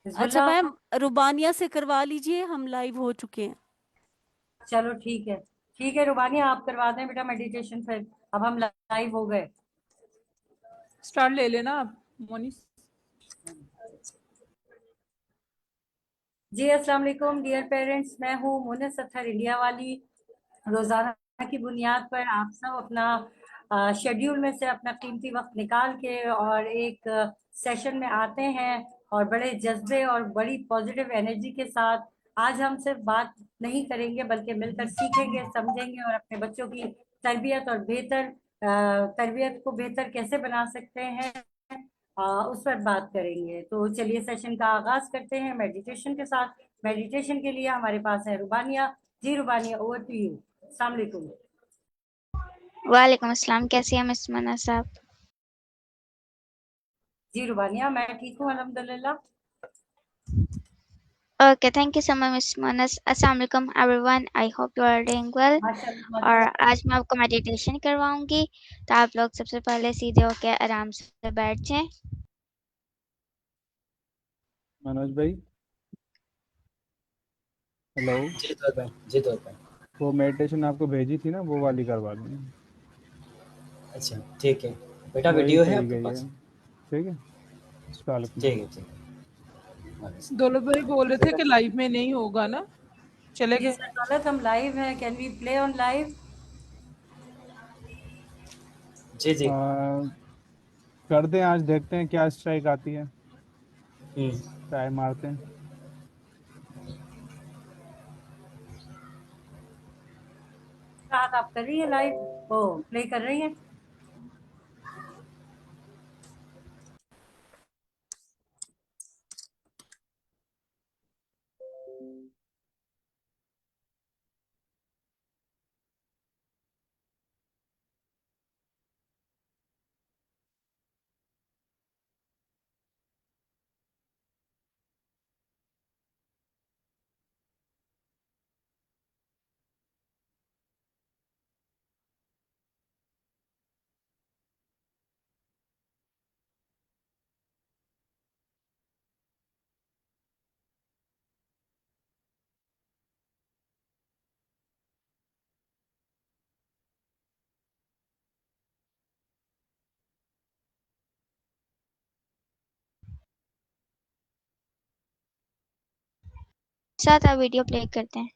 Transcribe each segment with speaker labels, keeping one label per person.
Speaker 1: अच्छा
Speaker 2: Hezbollah.
Speaker 1: Ma'am, रुबानिया से करवा लीजिए, हम लाइव हो चुके हैं।
Speaker 2: चलो ठीक है, ठीक है रुबानिया, आप करवा दें बेटा मेडिटेशन फिर। अब हम लाइव हो गए।
Speaker 3: स्टार्ट ले लेना आप मोनिस।
Speaker 2: जी अस्सलाम वालेकुम डियर पेरेंट्स, मैं हूँ मुन्नत सत्थर इंडिया वाली। रोजाना की बुनियाद पर आप सब अपना शेड्यूल में से अपना कीमती वक्त निकाल के और एक सेशन में आते हैं, और बड़े जज्बे और बड़ी पॉजिटिव एनर्जी के साथ। आज हम सिर्फ बात नहीं करेंगे बल्कि मिलकर सीखेंगे, समझेंगे और अपने बच्चों की तरबियत और तरबियत को बेहतर कैसे बना सकते हैं, उस पर बात करेंगे। तो चलिए सेशन का आगाज करते हैं मेडिटेशन के साथ। मेडिटेशन के लिए हमारे पास है रुबानिया। जी रुबानिया, ओवर टू यू। अस्सलाम वालेकुम।
Speaker 4: वालेकुम अस्सलाम। कैसी हैं मिस मना साहब?
Speaker 2: जी रुबानिया, मैं ठीक हूँ अल्हम्दुलिल्लाह।
Speaker 4: Okay, thank you so much miss Manas. अस्सलाम वालेकुम everyone, I hope you are doing well.
Speaker 2: माशाल्लाह
Speaker 4: और
Speaker 2: माशाल्लाह।
Speaker 4: आज मैं आपको मेडिटेशन करवाऊंगी, तो आप लोग सबसे पहले सीधे होके आराम से बैठ जाएं।
Speaker 5: मनोज भाई, हेलो।
Speaker 6: जी तो भाई, जी तो भाई।
Speaker 5: वो मेडिटेशन आपको भेजी थी ना, वो वाली करवा दूँ?
Speaker 6: अच्छा ठीक है बेटा,
Speaker 5: वही
Speaker 6: वीडियो है
Speaker 5: सही
Speaker 6: आपके
Speaker 5: गई है।
Speaker 6: पास?
Speaker 5: ठीक है, स्टार्ट।
Speaker 6: ठीक है ठीक है।
Speaker 3: दौलत भाई बोल रहे थे कि लाइव में नहीं होगा ना, चले
Speaker 2: जी
Speaker 3: गए।
Speaker 2: सर दौलत, हम लाइव हैं, can we play on live?
Speaker 6: जी जी।
Speaker 5: कर दें, आज देखते हैं क्या स्ट्राइक आती है।
Speaker 6: हम्म।
Speaker 5: ट्राई मारते हैं।
Speaker 2: राहत आप कर रही है लाइव, ओ प्ले कर रही है?
Speaker 4: साथ आप वीडियो प्ले करते हैं।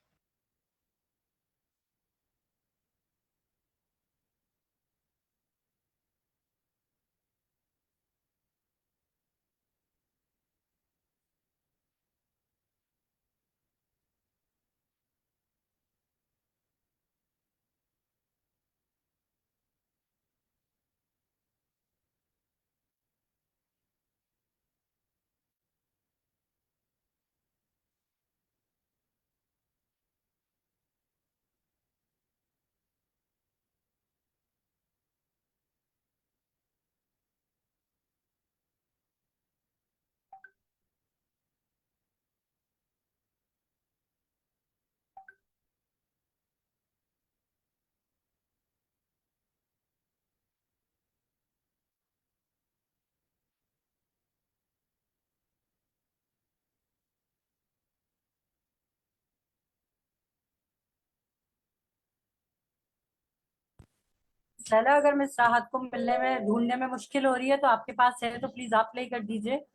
Speaker 2: चला, अगर मिस राहत को मिलने में ढूंढने में मुश्किल हो रही है तो आपके पास है तो प्लीज आप प्ले कर दीजिए।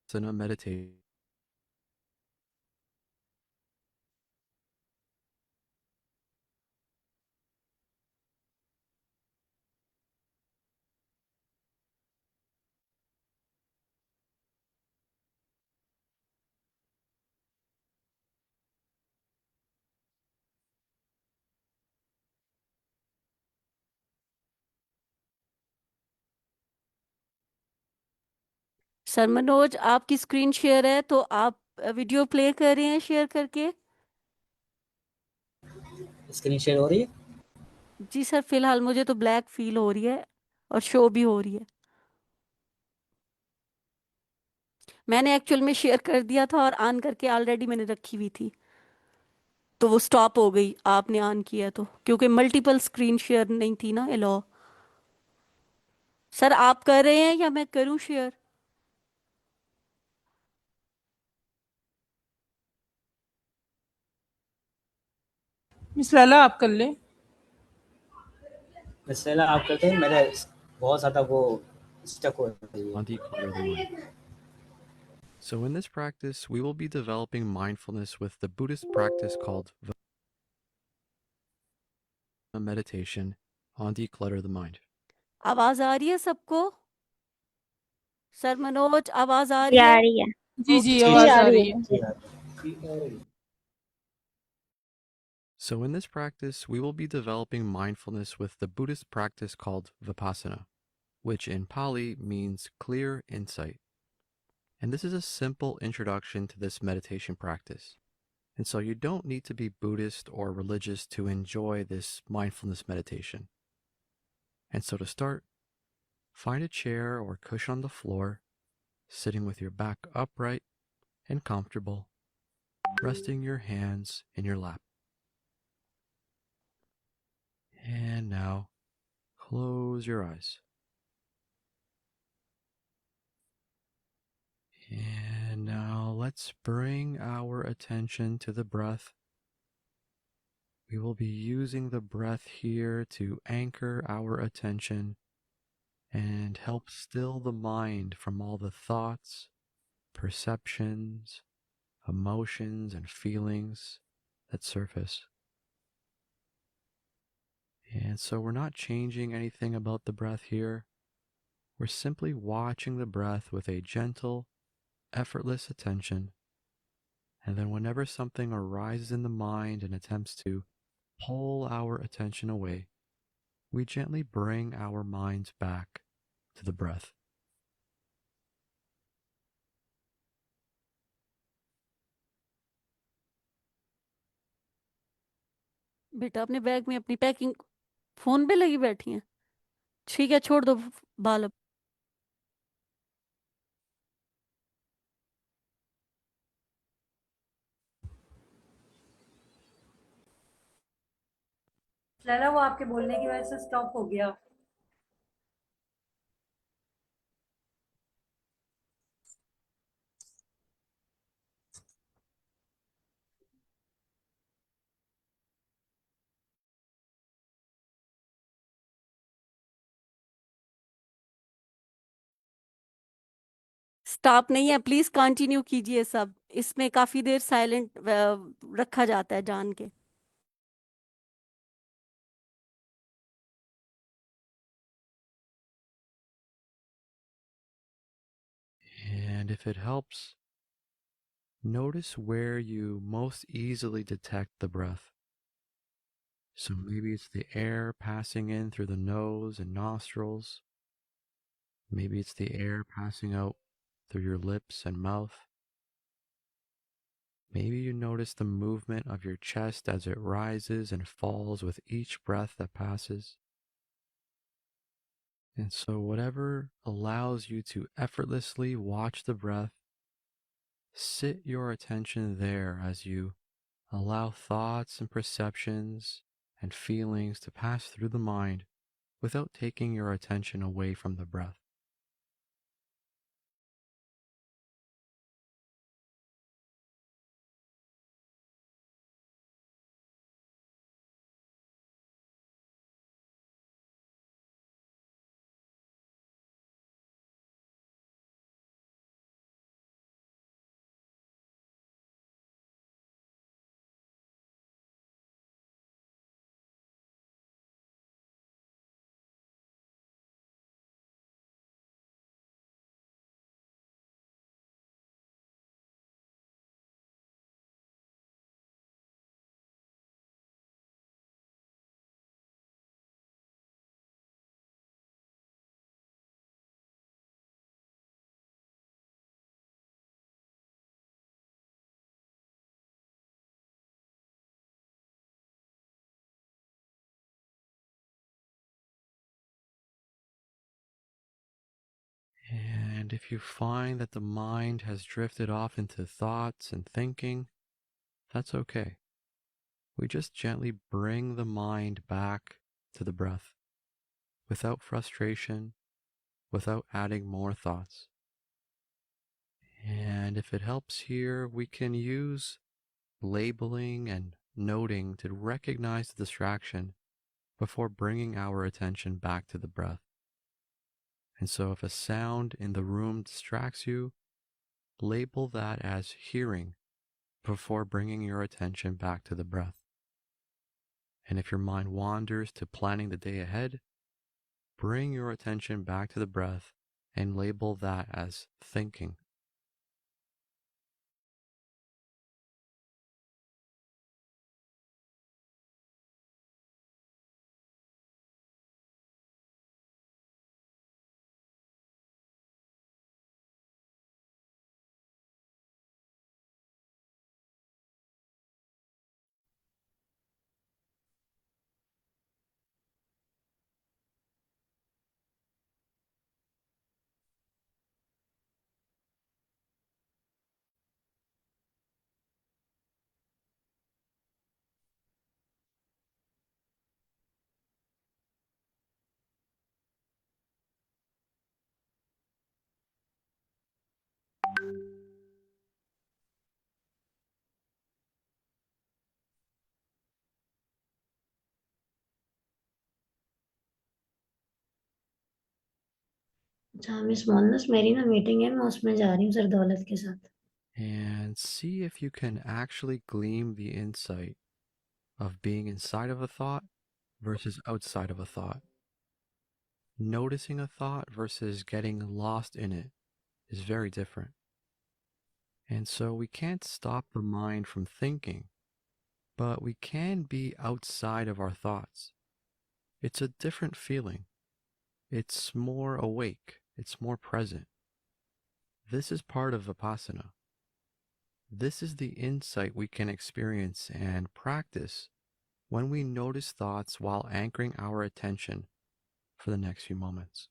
Speaker 7: Sana meditate.
Speaker 1: सर मनोज, आपकी स्क्रीन शेयर है तो आप वीडियो प्ले कर रहे हैं शेयर करके?
Speaker 6: स्क्रीन शेयर हो रही है?
Speaker 1: जी सर, फिलहाल मुझे तो ब्लैक फील हो रही है और शो भी हो रही है। मैंने एक्चुअल में शेयर कर दिया था और ऑन करके ऑलरेडी मैंने रखी हुई थी। तो वो स्टॉप हो गई, आपने ऑन किया तो, क्योंकि मल्टीपल स्क्रीन शेयर नहीं थी ना अलाउ। सर आप कर रहे हैं या मैं करूं शेयर?
Speaker 3: मिस लैला आप कर लें।
Speaker 6: मिस लैला आप करते हैं, मेरे बहुत ज़्यादा वो स्टक हो रही है।
Speaker 7: on declutter the mind. So, in this practice, we will be developing mindfulness with the Buddhist practice called meditation on declutter the mind.
Speaker 1: आवाज आ रही है सबको? सर मनोज आवाज आ
Speaker 4: जी
Speaker 1: रही
Speaker 4: आ
Speaker 1: है?
Speaker 4: रही है।
Speaker 3: जी
Speaker 1: ओके।
Speaker 3: जी आवाज आ रही है।
Speaker 6: जी हाँ।
Speaker 7: So, in this practice, we will be developing mindfulness with the Buddhist practice called Vipassana, which in Pali means clear insight. And this is a simple introduction to this meditation practice. And so you don't need to be Buddhist or religious to enjoy this mindfulness meditation. And so to start, find a chair or cushion on the floor, sitting with your back upright and comfortable, resting your hands in your lap. And now, close your eyes. And now let's bring our attention to the breath. We will be using the breath here to anchor our attention and help still the mind from all the thoughts, perceptions, emotions, and feelings that surface. And so we're not changing anything about the breath here. We're simply watching the breath with a gentle, effortless attention. And then whenever something arises in the mind and attempts to pull our attention away, we gently bring our minds back to the breath.
Speaker 1: बेटा अपने bag में अपनी packing phone पे लगी बैठी हैं? ठीक है, छोड़ दो बाल अब।
Speaker 2: लैला वो आपके बोलने की वजह से स्टॉप हो गया।
Speaker 1: स्टॉप नहीं है, प्लीज कंटिन्यू कीजिए सब। इसमें काफी देर साइलेंट रखा जाता है जान के।
Speaker 7: And if it helps, notice where you most easily detect the breath. So maybe it's the air passing in through the nose and nostrils. Maybe it's the air passing out through your lips and mouth. Maybe you notice the movement of your chest as it rises and falls with each breath that passes. And so, whatever allows you to effortlessly watch the breath, sit your attention there as you allow thoughts and perceptions and feelings to pass through the mind without taking your attention away from the breath. And if you find that the mind has drifted off into thoughts and thinking, that's okay. we just gently bring the mind back to the breath without frustration, without adding more thoughts. And if it helps here, we can use labeling and noting to recognize the distraction before bringing our attention back to the breath. And so if a sound in the room distracts you, label that as hearing before bringing your attention back to the breath. And if your mind wanders to planning the day ahead, bring your attention back to the breath and label that as thinking.
Speaker 8: अच्छा miss मोहनस मेरी ना meeting है मैं उसमें जा रही हूँ sir दौलत के साथ
Speaker 7: And see if you can actually glean the insight of being inside of a thought versus outside of a thought. Noticing a thought versus getting lost in it is very different. And so we can't stop the mind from thinking, but we can be outside of our thoughts. It's a different feeling. It's more awake. It's more present. This is part of Vipassana. This is the insight we can experience and practice when we notice thoughts while anchoring our attention for the next few moments.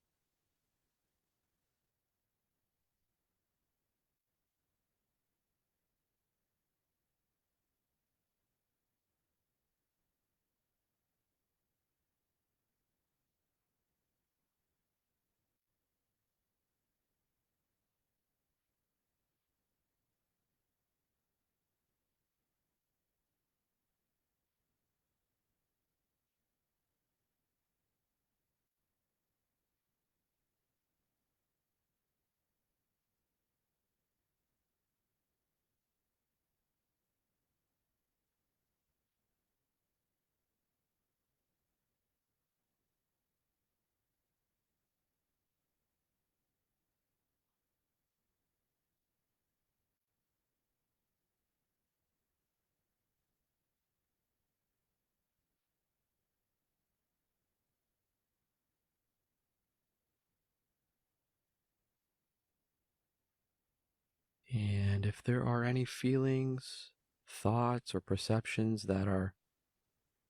Speaker 7: And if there are any feelings, thoughts, or perceptions that are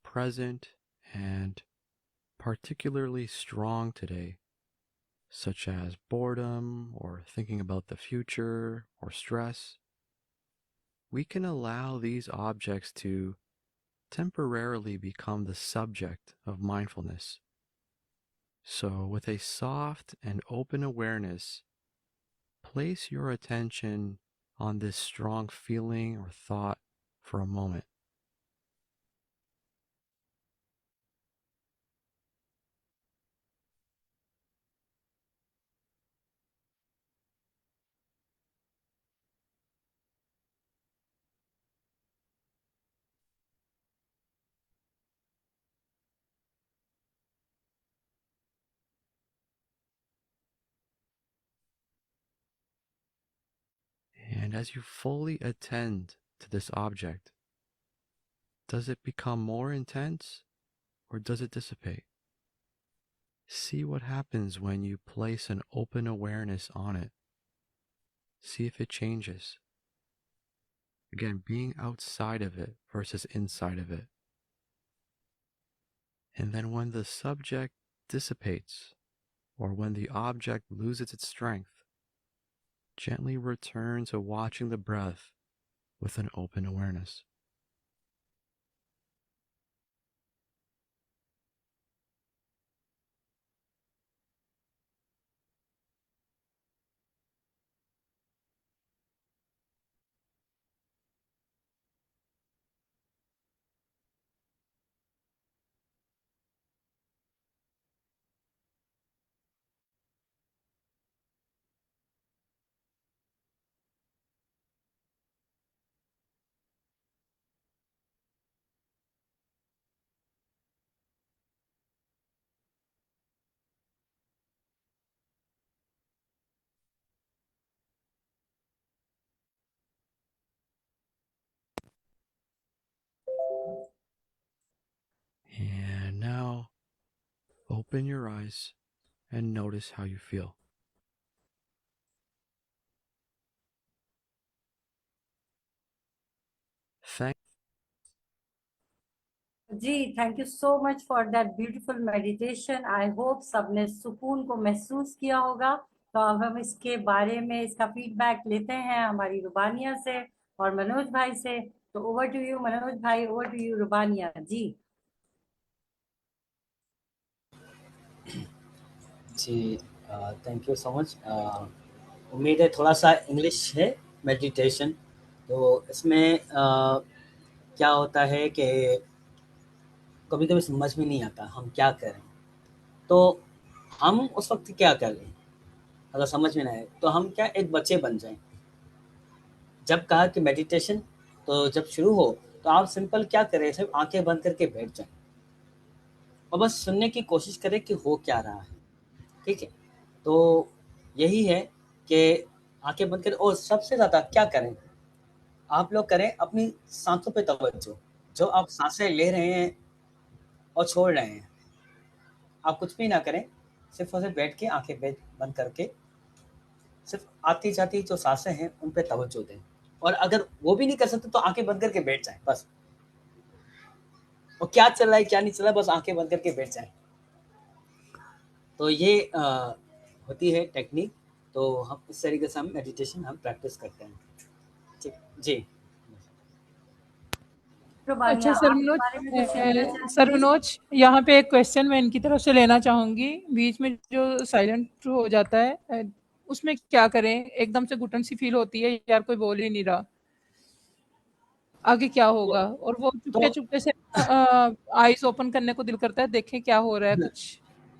Speaker 7: present and particularly strong today, such as boredom or thinking about the future or stress, we can allow these objects to temporarily become the subject of mindfulness. So, with a soft and open awareness, place your attention on this strong feeling or thought for a moment. And as you fully attend to this object, does it become more intense or does it dissipate? See what happens when you place an open awareness on it. See if it changes. Again, being outside of it versus inside of it. And then when the subject dissipates, or when the object loses its strength, gently return to watching the breath with an open awareness. open your eyes and notice how you feel. Thank
Speaker 2: जी, thank you so much for that beautiful meditation. I hope सबने सुकून को महसूस किया होगा। तो अब हम इसके बारे में इसका फीडबैक लेते हैं हमारी रुबानिया से और मनोज भाई से। तो ओवर टू यू मनोज भाई, over to you Rubania ji.
Speaker 6: जी, थैंक यू सो मच। उम्मीद है थोड़ा सा इंग्लिश है मेडिटेशन। तो इसमें क्या होता है कि कभी कभी समझ में नहीं आता हम क्या करें। तो हम उस वक्त क्या करें, अगर समझ में ना आए तो हम क्या एक बच्चे बन जाएं। जब कहा कि मेडिटेशन, तो जब शुरू हो तो आप सिंपल क्या करें, सिर्फ आंखें बंद करके बैठ जाएं और बस सुनने की कोशिश करें कि हो क्या रहा है। ठीक है, तो यही है कि आंखें बंद करें और सबसे ज़्यादा क्या करें, आप लोग करें अपनी सांसों पे तवज्जो। जो आप सांसें ले रहे हैं और छोड़ रहे हैं, आप कुछ भी ना करें, सिर्फ उसे बैठ के आंखें बंद करके सिर्फ आती जाती जो सांसें हैं उन पे तवज्जो दें। और अगर वो भी नहीं कर सकते तो आंखें बंद करके बैठ जाएं बस। और क्या चल रहा है क्या नहीं चल रहा है, बस आंखें बंद करके बैठ जाएं। तो ये होती है टेक्निक। तो हम इस तरीके से हम मेडिटेशन हम प्रैक्टिस करते हैं। ठीक जी।
Speaker 3: अच्छा
Speaker 2: रुबानिया
Speaker 3: सर
Speaker 2: आप इस
Speaker 3: मनोज,
Speaker 2: बारे में कुछ कहना चाहें
Speaker 3: सर
Speaker 2: प्लीज।
Speaker 3: मनोज, यहाँ पे एक क्वेश्चन मैं इनकी तरफ से लेना चाहूंगी। बीच में जो साइलेंट हो जाता है, उसमें क्या करें? एकदम से घुटन सी फील होती है, यार कोई बोल ही नहीं रहा, आगे क्या होगा? और वो
Speaker 6: तो
Speaker 3: चुपके चुपके से आईज ओपन करने को दिल करता है, देखें क्या हो रहा है कुछ।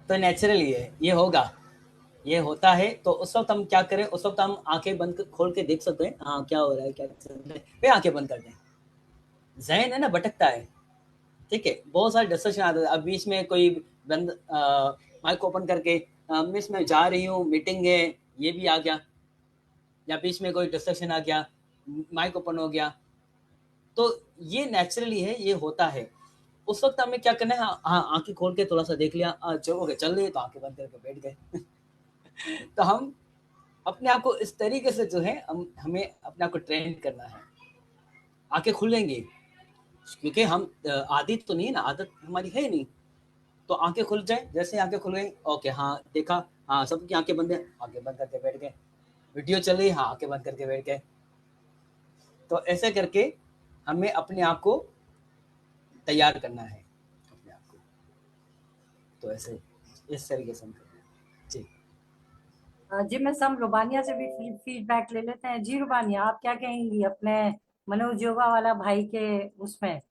Speaker 6: तो नेचुरली है, ये होगा, ये होता है। तो उस वक्त हम क्या करें, उस वक्त हम आंखें बंद खोल के देख सकते हैं हाँ क्या हो रहा है क्या चल रहा है, फिर आंखें बंद कर दें। जहन है ना भटकता है। ठीक है, बहुत सारे डिस्कशन आते हैं। अब बीच में कोई बंद माइक ओपन करके मिस मैं जा रही हूँ मीटिंग है, ये भी आ गया, या बीच में कोई डिस्कशन आ गया, माइक ओपन हो गया। तो ये नेचुरली है, ये होता है। उस वक्त हमें क्या करना है, हाँ आंखें खोल के थोड़ा सा देख लिया, चलो चल रही है तो आंखें बंद करके बैठ गए। तो हम अपने आप को इस तरीके से जो है हमें अपने आप को ट्रेन करना है। आंखें खुलेंगी क्योंकि हम आदि तो नहीं है ना, आदत हमारी है नहीं। तो आंखें खुल जाए, जैसे आंखें खुल गई, ओके हाँ देखा, हाँ सबकी आंखें बंद है, आंखें बंद करके बैठ गए। वीडियो चल रही, हाँ आंखें बंद करके बैठ गए। तो ऐसे करके हमें अपने आप को तैयार करना है अपने आप को। तो ऐसे इस तरीके से हम करते हैं जी।
Speaker 2: जी मैं सम रुबानिया से भी फीडबैक ले लेते हैं। जी रुबानिया आप क्या कहेंगी अपने मनोज योगा वाला भाई के उसमें।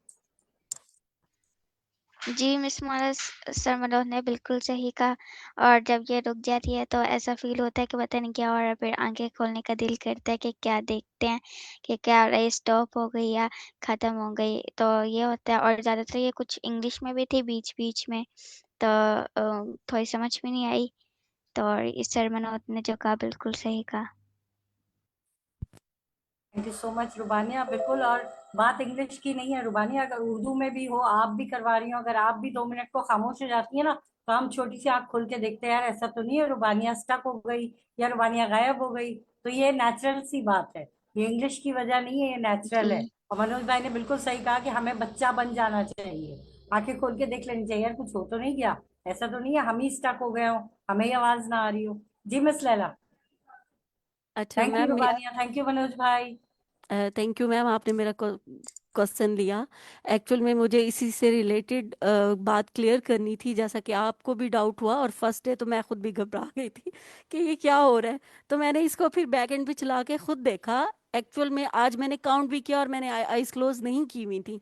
Speaker 4: जी मिस मोना सर मनोज ने बिल्कुल सही कहा। और जब ये रुक जाती है तो ऐसा फील होता है कि पता नहीं क्या हो रहा है, फिर आंखें खोलने का दिल करता है कि क्या देखते हैं, कि क्या रेस स्टॉप हो गई या ख़त्म हो गई। तो ये होता है। और ज़्यादातर ये कुछ इंग्लिश में भी थी बीच-बीच में, तो थोड़ी समझ में नहीं आई। तो इस सर मनोज ने जो कहा बिल्कुल सही कहा।
Speaker 2: Thank you so much Rubania. बिल्कुल, और बात इंग्लिश की नहीं है रुबानिया, अगर उर्दू में भी हो, आप भी करवा रही हो, अगर आप भी 2 मिनट को खामोश हो जाती है ना, तो हम छोटी सी आंख खोल के देखते हैं यार ऐसा तो नहीं है रुबानिया स्टक हो गई या रुबानिया गायब हो गई। तो ये नेचुरल सी बात है, ये इंग्लिश की वजह नहीं है, ये नेचुरल है।
Speaker 4: जी।
Speaker 2: और मनोज भाई ने बिल्कुल सही कहा कि हमें बच्चा बन जाना चाहिए, आंखें खोल के देख लेनी चाहिए यार कुछ हो तो नहीं गया, ऐसा तो नहीं है हम ही स्टक हो गए हो, हमें ही आवाज ना आ रही हो। जी मिस लैला।
Speaker 1: अच्छा
Speaker 2: thank you
Speaker 1: ma'am,
Speaker 2: Rubania, thank you Manoj भाई।
Speaker 1: थैंक यू मैम, आपने मेरा क्वेश्चन लिया। एक्चुअल में मुझे इसी से रिलेटेड बात क्लियर करनी थी, जैसा कि आपको भी डाउट हुआ और फर्स्ट डे तो मैं खुद भी घबरा गई थी कि ये क्या हो रहा है। तो मैंने इसको फिर बैक एंड पे चला के खुद देखा। एक्चुअल में आज मैंने काउंट भी किया और मैंने आईज क्लोज नहीं की हुई थी।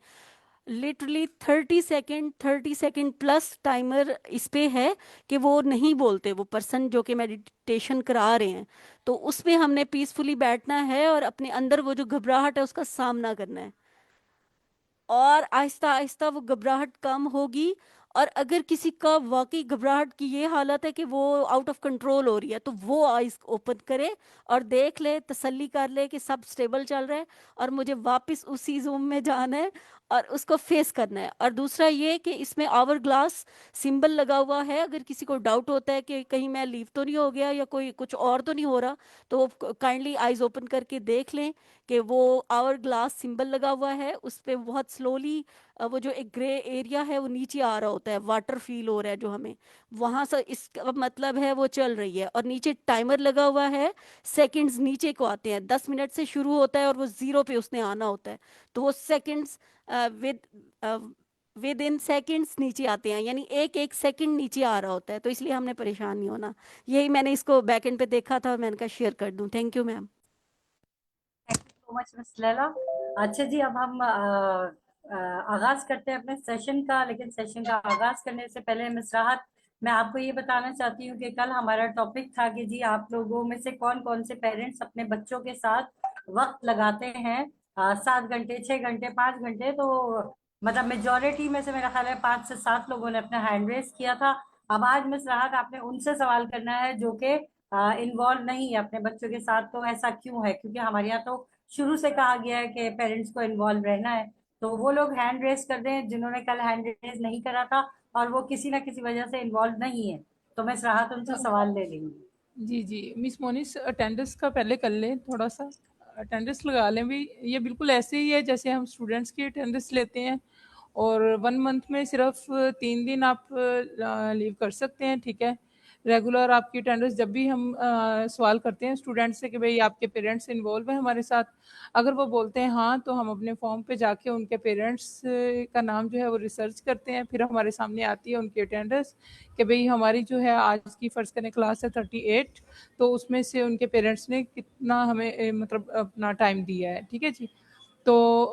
Speaker 1: लिटरली 30 सेकेंड प्लस टाइमर इस पे है कि वो नहीं बोलते, वो पर्सन जो कि मेडिटेशन करा रहे हैं। तो उस पे हमने पीसफुली बैठना है और अपने अंदर वो जो घबराहट है उसका सामना करना है, और आहिस्ता आहिस्ता वो घबराहट कम होगी। और अगर किसी का वाकई घबराहट की ये हालत है कि वो आउट ऑफ कंट्रोल हो रही है, तो वो आइज ओपन करे और देख ले, तसल्ली कर ले कि सब स्टेबल चल रहा है और मुझे वापस उसी जूम में जाना है और उसको फेस करना है। और दूसरा ये कि इसमें आवर ग्लास सिंबल लगा हुआ है, अगर किसी को डाउट होता है कि कहीं मैं लीव तो नहीं हो गया या कोई कुछ और तो नहीं हो रहा, तो वो काइंडली आइज ओपन करके देख लें कि वो आवर ग्लास सिंबल लगा हुआ है, उस पे बहुत स्लोली वो जो एक ग्रे एरिया है वो नीचे आ रहा होता है, वाटर फील हो रहा है जो हमें, वहां से इसका मतलब है वो चल रही है। और नीचे टाइमर लगा हुआ है, सेकंड्स नीचे को आते हैं, 10 मिनट से शुरू होता है और वो जीरो पे उसने आना होता है, तो वो seconds with with in seconds नीचे आते हैं, यानी एक एक सेकंड नीचे आ रहा होता है, तो इसलिए हमने परेशान नहीं होना। यही मैंने इसको बैक एंड पे देखा था और मैंने कहा शेयर कर दूं। Thank you ma'am.
Speaker 2: Thank you so much miss Laila. अच्छा जी, अब हम आगाज करते हैं अपने सेशन का, लेकिन सेशन का आगाज करने से पहले मिस राहत, मैं आपको ये बताना चाहती हूँ कि कल हमारा टॉपिक था कि जी आप लोगों में से कौन कौन से पेरेंट्स अपने बच्चों के साथ वक्त लगाते हैं 7 घंटे, 6 घंटे, 5 घंटे। तो मतलब मेजोरिटी में से मेरा ख्याल है 5 से 7 लोगों ने अपना हैंड रेस किया था। अब आज मिस राहत आपने उनसे सवाल करना है जो कि इन्वॉल्व नहीं है अपने बच्चों के साथ। तो ऐसा क्यों है? क्योंकि हमारे यहाँ तो शुरू से कहा गया है कि पेरेंट्स को इन्वॉल्व रहना है। तो वो लोग हैंड रेस कर दें जिन्होंने कल हैंड रेस नहीं करा था और वो किसी ना किसी वजह से इन्वॉल्व नहीं है। तो मैं राहत उनसे सवाल ले लेंगी।
Speaker 3: जी जी, मिस मोनिस अटेंडेंस का पहले कर लें, थोड़ा सा अटेंडेंस लगा लें भी। ये बिल्कुल ऐसे ही है जैसे हम स्टूडेंट्स की अटेंडेंस लेते हैं, और 1 मंथ में सिर्फ 3 दिन आप लीव कर सकते हैं, ठीक है। रेगुलर आपकी अटेंडेंस जब भी हम सवाल करते हैं स्टूडेंट से कि भाई आपके पेरेंट्स इन्वॉल्व हैं हमारे साथ, अगर वो बोलते हैं हाँ, तो हम अपने फॉर्म पे जाके उनके पेरेंट्स का नाम जो है वो रिसर्च करते हैं, फिर हमारे सामने आती है उनकी अटेंडेंस कि भाई हमारी जो है आज की फ़र्ज़ करें क्लास है 38, तो उसमें से उनके पेरेंट्स ने कितना हमें मतलब अपना टाइम दिया है, ठीक है जी। तो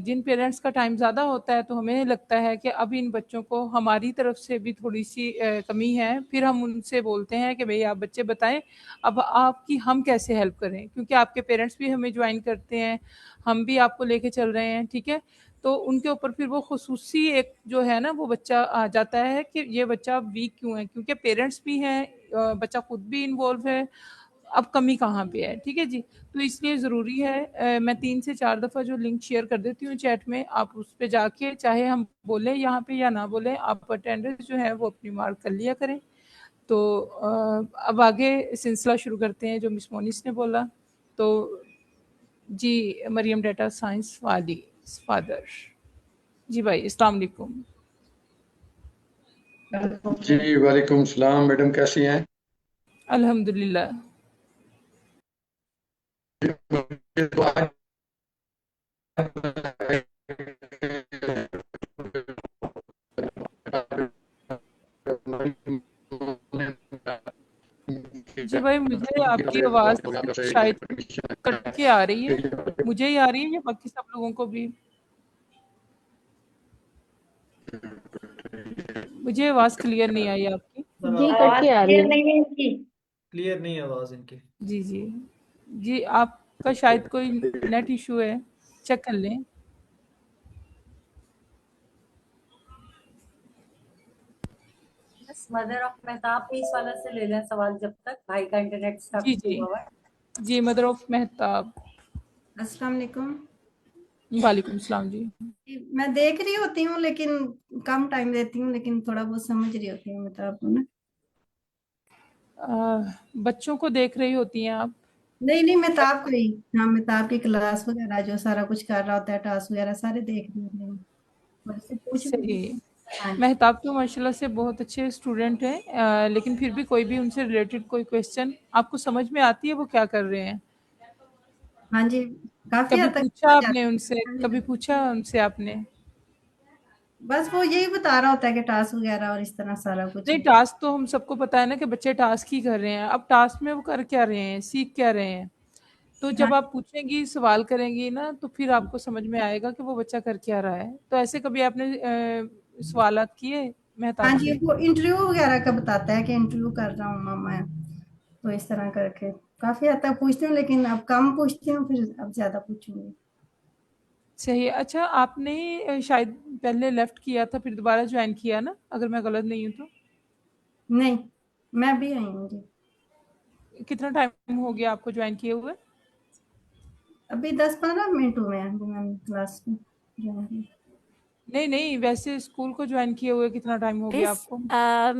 Speaker 3: जिन पेरेंट्स का टाइम ज़्यादा होता है तो हमें लगता है कि अब इन बच्चों को हमारी तरफ से भी थोड़ी सी कमी है, फिर हम उनसे बोलते हैं कि भाई आप बच्चे बताएं अब आपकी हम कैसे हेल्प करें, क्योंकि आपके पेरेंट्स भी हमें ज्वाइन करते हैं, हम भी आपको लेके चल रहे हैं, ठीक है। तो उनके ऊपर फिर वो खुसूसी एक जो है ना वो बच्चा आ जाता है कि ये बच्चा वीक क्यों है, क्योंकि पेरेंट्स भी हैं, बच्चा खुद भी इन्वॉल्व है, अब कमी कहाँ पे है, ठीक है जी। तो इसलिए ज़रूरी है मैं 3 से 4 दफ़ा जो लिंक शेयर कर देती हूँ चैट में, आप उस पे जाके चाहे हम बोलें यहाँ पे या ना बोलें, आप अटेंडेंस जो है वो अपनी मार्क कर लिया करें। तो अब आगे सिलसिला शुरू करते हैं जो मिस मोनिस ने बोला। तो जी, मरियम डेटा साइंस वाली फादर। जी भाई, अस्सलाम वालेकुम।
Speaker 9: जी वालेकुम सलाम। मैडम कैसी हैं?
Speaker 3: अल्हम्दुलिल्लाह। जी भाई, मुझे आपकी आवाज़ शायद कट के आ रही है, मुझे ही आ रही है या बाकी सब लोगों को भी? मुझे आवाज़ क्लियर नहीं आई आपकी।
Speaker 8: जी कट के आ रही है।
Speaker 2: नहीं है इनकी।
Speaker 10: क्लियर नहीं है आवाज इनकी।
Speaker 3: जी जी जी, आपका शायद कोई नेट इशू है, चेक कर लें।
Speaker 2: बस मदर ऑफ मेहताब भी इस वाले से ले लें सवाल जब तक भाई का इंटरनेट
Speaker 3: जी
Speaker 2: स्टक
Speaker 3: जी
Speaker 2: हुआ है।
Speaker 3: जी, मदर ऑफ मेहताब।
Speaker 11: अस्सलाम वालेकुम।
Speaker 3: वालेकुम सलाम जी।
Speaker 11: मैं देख रही होती हूँ लेकिन कम टाइम देती हूँ, लेकिन थोड़ा बहुत समझ रही होती हूँ मतलब ना।
Speaker 3: बच्चों को देख रही होती हैं आप?
Speaker 11: नहीं नहीं, मेहताब को ही। हाँ, मेहताब की क्लास वगैरह जो सारा कुछ कर रहा होता है, टास्क वगैरह सारे देख रही होती हूँ और इससे पूछ रही हूँ।
Speaker 3: सही।
Speaker 11: हाँ जी।
Speaker 3: मेहताब तो माशाल्लाह से बहुत अच्छे स्टूडेंट हैं, लेकिन फिर भी कोई भी उनसे रिलेटेड कोई क्वेश्चन आपको समझ में आती है वो क्या कर रहे हैं?
Speaker 11: हाँ जी, काफी
Speaker 3: कभी
Speaker 11: हद तक
Speaker 3: पूछा
Speaker 11: समझ
Speaker 3: आपने
Speaker 11: आती
Speaker 3: उनसे,
Speaker 11: है।
Speaker 3: कभी पूछा उनसे आपने?
Speaker 11: बस वो यही बता रहा होता है कि टास्क वगैरह और इस तरह सारा कुछ
Speaker 3: नहीं,
Speaker 11: है।
Speaker 3: टास्क तो हम सबको पता है ना कि बच्चे टास्क ही कर रहे हैं, अब टास्क में वो कर क्या रहे हैं, सीख क्या रहे हैं? तो
Speaker 11: हाँ
Speaker 3: जब आप पूछेंगी, सवाल करेंगी ना, तो फिर आपको समझ में आएगा कि वो बच्चा कर क्या रहा है। तो ऐसे कभी आपने सवालात किए
Speaker 11: हाँ
Speaker 3: मेहताब
Speaker 11: जी,
Speaker 3: से?
Speaker 11: वो इंटरव्यू वगैरह का बताता है कि इंटरव्यू कर रहा हूँ मैं, तो इस तरह करके काफी हद तक पूछती हूँ, लेकिन अब कम पूछती हूँ, फिर अब ज्यादा पूछूंगी।
Speaker 3: सही है। अच्छा, आपने शायद पहले लेफ्ट किया था फिर दोबारा ज्वाइन किया ना, अगर मैं गलत नहीं हूँ तो?
Speaker 11: नहीं, मैं भी आई हूँ जी।
Speaker 3: कितना टाइम हो गया आपको ज्वाइन किए हुए?
Speaker 11: अभी 10-15 मिनट हुए हैं जो मैंने क्लास में ज्वाइन की।
Speaker 3: नहीं नहीं, वैसे स्कूल को ज्वाइन किए हुए कितना टाइम हो गया
Speaker 1: मिस
Speaker 3: आपको?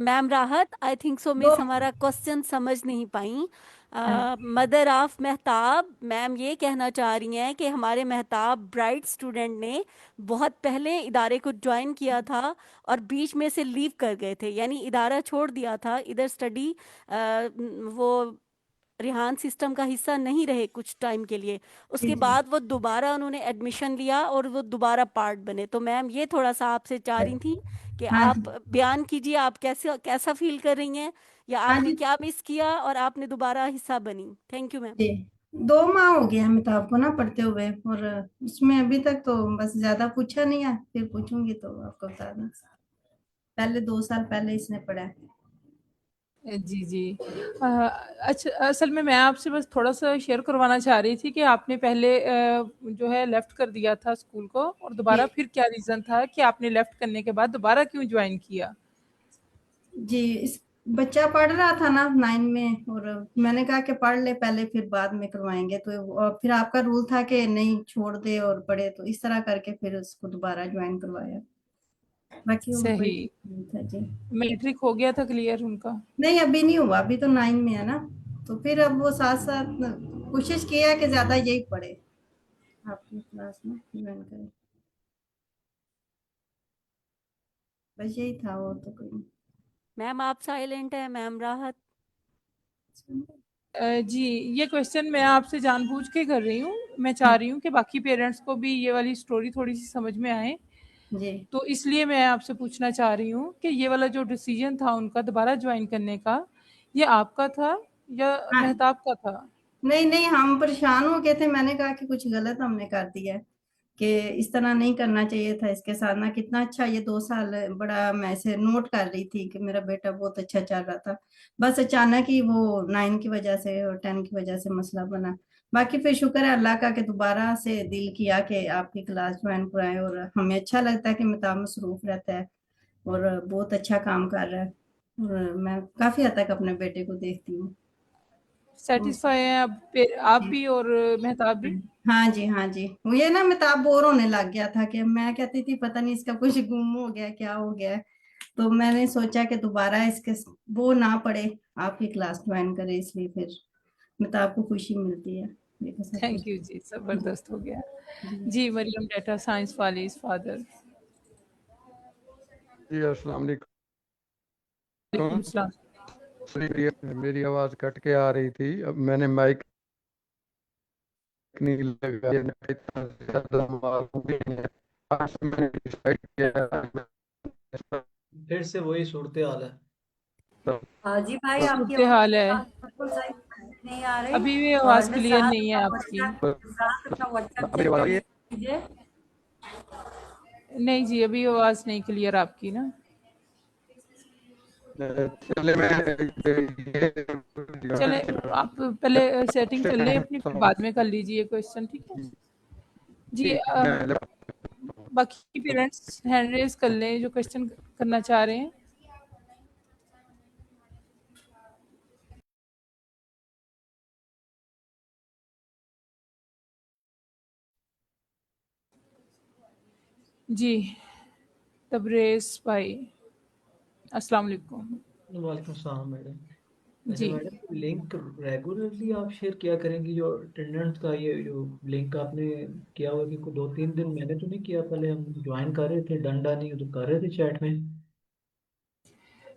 Speaker 1: मैम राहत, आई थिंक सो
Speaker 11: दो
Speaker 1: मिस हमारा क्वेश्चन समझ नहीं पाई।
Speaker 11: हाँ
Speaker 1: मदर ऑफ मेहताब मैम ये कहना चाह रही हैं कि हमारे मेहताब ब्राइट स्टूडेंट ने बहुत पहले इदारे को ज्वाइन किया था और बीच में से लीव कर गए थे, यानी इदारा छोड़ दिया था, इधर स्टडी वो रिहान सिस्टम का हिस्सा नहीं रहे कुछ टाइम के लिए।
Speaker 11: जी
Speaker 1: उसके
Speaker 11: जी
Speaker 1: बाद वो दोबारा उन्होंने एडमिशन लिया और वो दोबारा पार्ट बने। तो मैम ये थोड़ा सा आपसे चाह रही थी कि
Speaker 11: हाँ
Speaker 1: आप
Speaker 11: जी
Speaker 1: बयान कीजिए, आप कैसे कैसा फील कर रही हैं, या
Speaker 11: हाँ
Speaker 1: आपने
Speaker 11: जी
Speaker 1: क्या मिस किया और आपने दोबारा हिस्सा बनी। Thank you ma'am.
Speaker 11: जी 2 माह हो गया अमिताभ को ना पढ़ते हुए, और उसमें अभी तक तो बस ज्यादा पूछा नहीं है, फिर पूछूंगी तो आपको बता दूं। पहले 2 साल पहले इसने पढ़ा है।
Speaker 3: जी जी। अच्छा, असल में मैं आपसे बस थोड़ा सा शेयर करवाना चाह रही थी कि आपने पहले जो है लेफ्ट कर दिया था स्कूल को, और
Speaker 11: जी
Speaker 3: दोबारा फिर क्या रीज़न था कि आपने लेफ्ट करने के बाद दोबारा क्यों ज्वाइन किया?
Speaker 11: जी इस बच्चा पढ़ रहा था ना 9 में, और मैंने कहा कि पढ़ ले पहले, फिर बाद में करवाएंगे, तो और फिर आपका रूल था कि नहीं छोड़ दे और पढ़े, तो इस तरह करके फिर उसको दोबारा ज्वाइन करवाया। बाकी वो कोई
Speaker 3: सही।
Speaker 11: नहीं था जी।
Speaker 3: मैट्रिक हो गया था क्लियर उनका?
Speaker 11: नहीं अभी नहीं हुआ, अभी तो 9 में है ना, तो फिर अब वो साथ साथ कोशिश किया कि ज्यादा यही पढ़े, आपकी क्लास में ज्वाइन करे, बस यही था, और तो कोई
Speaker 1: मैम आप साइलेंट है मैम राहत।
Speaker 11: नहीं।
Speaker 3: जी, ये क्वेश्चन मैं आपसे जानबूझ के कर रही हूँ। मैं चाह रही हूँ कि बाकी पेरेंट्स को भी ये वाली स्टोरी थोड़ी-सी समझ में आए।
Speaker 11: जी
Speaker 3: तो इसलिए मैं आपसे पूछना चाह रही हूँ कि ये वाला जो डिसीजन था उनका दोबारा ज्वाइन करने का, ये आपका था या
Speaker 11: हाँ
Speaker 3: मेहताब का था?
Speaker 11: नहीं नहीं, हम परेशान हो गए थे, मैंने कहा कि कुछ गलत हमने कर दिया है, कि इस तरह नहीं करना चाहिए था इसके साथ ना, कितना अच्छा ये 2 साल बड़ा, मैं ऐसे नोट कर रही थी कि मेरा बेटा बहुत अच्छा चल रहा था, बस अचानक ही वो 9 की वजह से और 10 की वजह से मसला बना। बाकी फिर शुक्र है अल्लाह का कि दोबारा से दिल किया कि आपकी क्लास ज्वाइन कराएं, और हमें अच्छा लगता है कि मिताब मसरूफ रहता है और बहुत अच्छा काम कर रहा है, और मैं काफी हद तक अपने बेटे को देखती हूँ।
Speaker 3: सैटिस्फाई हैं आप
Speaker 11: जी
Speaker 3: भी और मेहताब भी?
Speaker 11: हाँ जी हाँ जी, वो ये ना मिताब बोर होने लग गया था, कि मैं कहती थी पता नहीं इसका कुछ गुम हो गया, क्या हो गया है, तो मैंने सोचा कि दोबारा इसके वो ना पढ़े, आपकी क्लास ज्वाइन करे, इसलिए फिर मिताब को खुशी मिलती है, देखो सब कुछ।
Speaker 3: थैंक यू जी, ज़बरदस्त हो गया।
Speaker 11: जी
Speaker 3: जी, मरियम डेटा साइंस वालीज़ फादर।
Speaker 9: जी अस्सलाम वालेकुम।
Speaker 3: वालेकुम सलाम।
Speaker 9: सॉरी, मेरी आवाज़ कट के आ रही थी, अब मैंने माइक नहीं लगाया, नहीं इतना ज़्यादा मालूम नहीं है। आज से मैंने डिसाइड किया
Speaker 10: फिर से वही सूरत हाल है।
Speaker 2: जी भाई आपकी
Speaker 3: सूरत हाल है।
Speaker 2: आवाज़ बिल्कुल सही नहीं आ रही।
Speaker 3: अभी भी
Speaker 2: और
Speaker 3: आवाज़
Speaker 2: मिस
Speaker 3: क्लियर
Speaker 2: राहत
Speaker 3: नहीं है
Speaker 2: अपना
Speaker 3: आपकी।
Speaker 2: व्हाट्सएप
Speaker 9: अभी
Speaker 2: चेक
Speaker 9: आवाज़
Speaker 2: कर
Speaker 9: आ रही है?
Speaker 2: लीजिए।
Speaker 3: नहीं जी, अभी आवाज़ नहीं क्लियर आपकी ना।
Speaker 9: चले मैं
Speaker 3: चले, आप पहले सेटिंग कर लें अपनी, फिर बाद में कर लीजिए क्वेश्चन, ठीक है? जी, बाकी पेरेंट्स हैंड रेज कर लें जो क्वेश्चन करना चाह रहे हैं। जी, तबरेज़ भाई, अस्सलाम वालेकुम।
Speaker 10: वालेकुम सलाम मैडम। वैसे
Speaker 3: जी।
Speaker 10: मैडम लिंक रेगुलरली आप शेयर किया करेंगी, जो अटेंडेंस का ये जो लिंक आपने किया हुआ कि 2-3 दिन मैंने तो नहीं किया, पहले हम ज्वाइन कर रहे थे, डंडा नहीं तो कर रहे थे चैट में।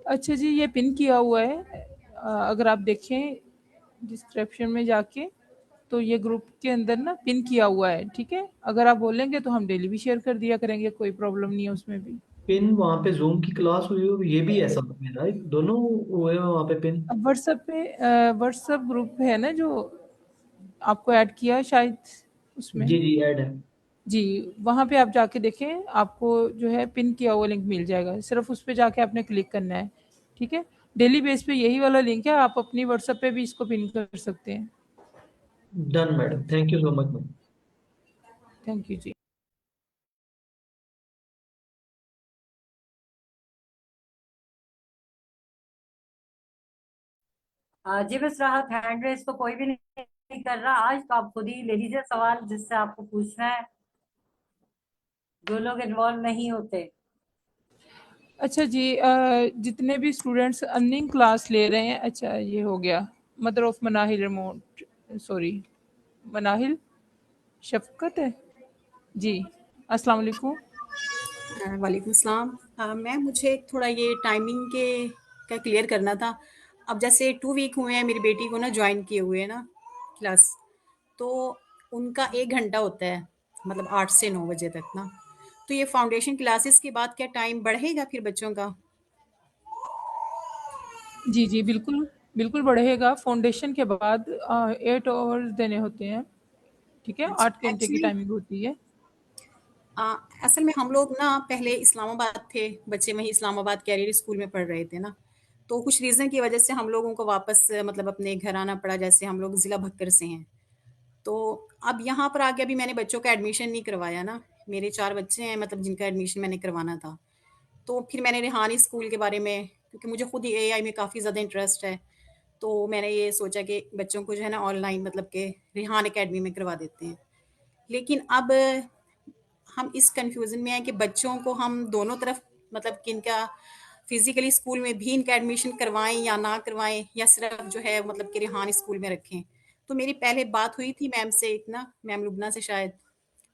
Speaker 3: अच्छा जी, ये पिन किया हुआ है, अगर आप देखें डिस्क्रिप्शन में जाके, तो ये ग्रुप के अंदर ना पिन किया हुआ है, ठीक है? अगर आप बोलेंगे तो हम डेली भी शेयर कर दिया करेंगे, कोई प्रॉब्लम नहीं है उसमें भी।
Speaker 10: पिन वहाँ पे जूम की क्लास हुई हो, ये भी ऐसा मेरा दोनों हुए हैं वहाँ पे पिन।
Speaker 3: अब व्हाट्सएप पे व्हाट्सएप ग्रुप है ना जो आपको ऐड किया है शायद उसमें।
Speaker 10: जी जी ऐड है।
Speaker 3: जी, वहाँ पे आप जाके देखें, आपको जो है पिन किया हुआ लिंक मिल जाएगा, सिर्फ उस पे जाके आपने क्लिक करना है, ठीक है? डेली बेस पे यही वाला लिंक है, आप अपनी व्हाट्सएप पे भी इसको पिन कर सकते हैं।
Speaker 10: Done madam, thank you so much ma'am.
Speaker 3: Thank you जी।
Speaker 2: जी मिस राहत, हैंड रेस तो कोई भी नहीं कर रहा आज, तो आप खुद ही ले लीजिए सवाल जिससे आपको पूछना है। जो लोग इन्वॉल्व नहीं होते।
Speaker 3: अच्छा जी, जितने भी स्टूडेंट्स अर्निंग क्लास ले रहे हैं, अच्छा ये हो गया mother of Manahil remote, sorry Manahil Shafqat है जी। अस्सलाम वालेकुम।
Speaker 12: वालेकुम सलाम। मैम मुझे थोड़ा ये टाइमिंग के का क्लियर करना था। अब जैसे 2 वीक हुए हैं मेरी बेटी को ना जॉइन किए हुए है ना क्लास, तो उनका 1 घंटा होता है, मतलब 8 से 9 बजे तक ना। तो ये फाउंडेशन क्लासेस के बाद क्या टाइम बढ़ेगा फिर बच्चों का?
Speaker 3: जी, जी, बिल्कुल, बिल्कुल बढ़ेगा। फाउंडेशन के बाद 8 आवर्स देने होते हैं, ठीक है? 8
Speaker 12: अच्छा
Speaker 3: घंटे की
Speaker 12: एक्चुअली
Speaker 3: टाइमिंग होती है।
Speaker 12: असल में हम लोग ना पहले इस्लामाबाद थे, बच्चे वहीं इस्लामाबाद कैरियर स्कूल में पढ़ रहे थे ना, तो कुछ रीज़न की वजह से हम लोगों को वापस मतलब अपने घर आना पड़ा। जैसे हम लोग ज़िला भक्कर से हैं, तो अब यहाँ पर आके अभी मैंने बच्चों का एडमिशन नहीं करवाया ना। मेरे 4 बच्चे हैं मतलब जिनका एडमिशन मैंने करवाना था। तो फिर मैंने रेहानी स्कूल के बारे में, क्योंकि मुझे खुद ही एआई में काफ़ी ज़्यादा इंटरेस्ट है, तो मैंने ये सोचा कि बच्चों को जो है ना ऑनलाइन मतलब के रेहान अकेडमी में करवा देते हैं। लेकिन अब हम इस कन्फ्यूज़न में हैं कि बच्चों को हम दोनों तरफ मतलब कि इनका फिज़िकली स्कूल में भी इनका एडमिशन करवाएँ या ना करवाएँ, या सिर्फ़ जो है मतलब कि रेहान स्कूल में रखें। तो मेरी पहले बात हुई थी मैम से, एक ना मैम लुबना से शायद,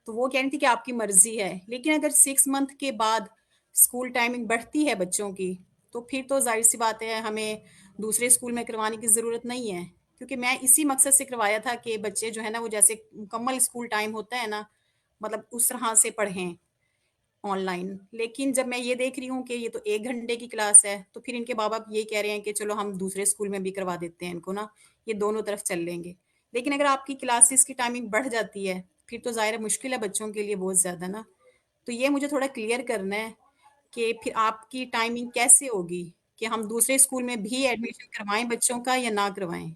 Speaker 12: तो वो कह रही थी कि आपकी मर्ज़ी है। लेकिन अगर 6 मंथ के बाद स्कूल टाइमिंग बढ़ती है बच्चों की, तो फिर तो ज़ाहिर-सी बात है हमें दूसरे स्कूल में करवाने की ज़रूरत नहीं है। क्योंकि मैं इसी मकसद से करवाया था कि बच्चे जो है ना वो जैसे मुकम्मल स्कूल टाइम होता है ना, मतलब उस तरह से पढ़ें ऑनलाइन। लेकिन जब मैं ये देख रही हूँ कि ये तो 1 घंटे की क्लास है, तो फिर इनके माँ-बाप ये कह रहे हैं कि चलो हम दूसरे स्कूल में भी करवा देते हैं इनको ना, ये दोनों तरफ चल लेंगे। लेकिन अगर आपकी क्लासेस की टाइमिंग बढ़ जाती है, फिर तो ज़ाहिर है मुश्किल है बच्चों के लिए बहुत ज़्यादा ना। तो ये मुझे थोड़ा क्लियर करना है कि फिर आपकी टाइमिंग कैसे होगी, कि हम दूसरे स्कूल में भी एडमिशन करवाएँ बच्चों का या ना करवाएँ?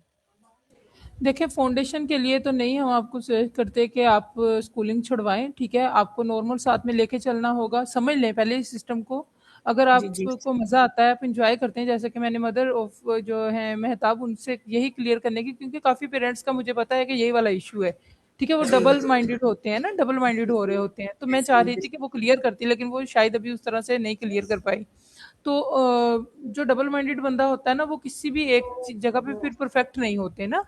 Speaker 3: देखिए, फाउंडेशन के लिए तो नहीं हम आपको सजेस्ट करते कि आप स्कूलिंग छुड़वाएँ, ठीक है? आपको नॉर्मल साथ में लेके चलना होगा। समझ लें पहले इस सिस्टम को। अगर
Speaker 12: जी, जी।
Speaker 3: आपको मज़ा आता है, आप एन्जॉय करते हैं, जैसे कि मैंने मदर ऑफ जो हैं मेहताब, उनसे यही क्लियर करने की, क्योंकि काफ़ी पेरेंट्स का मुझे पता है कि यही वाला इश्यू है, ठीक है? वो
Speaker 12: जी।
Speaker 3: डबल माइंडेड होते हैं ना, डबल माइंडेड हो रहे होते हैं। तो मैं चाह रही थी कि वो क्लियर करती, लेकिन वो शायद अभी उस तरह से नहीं क्लियर कर पाई। तो जो डबल माइंडेड बंदा होता है ना, वो किसी भी एक जगह पे फिर परफेक्ट नहीं होते ना।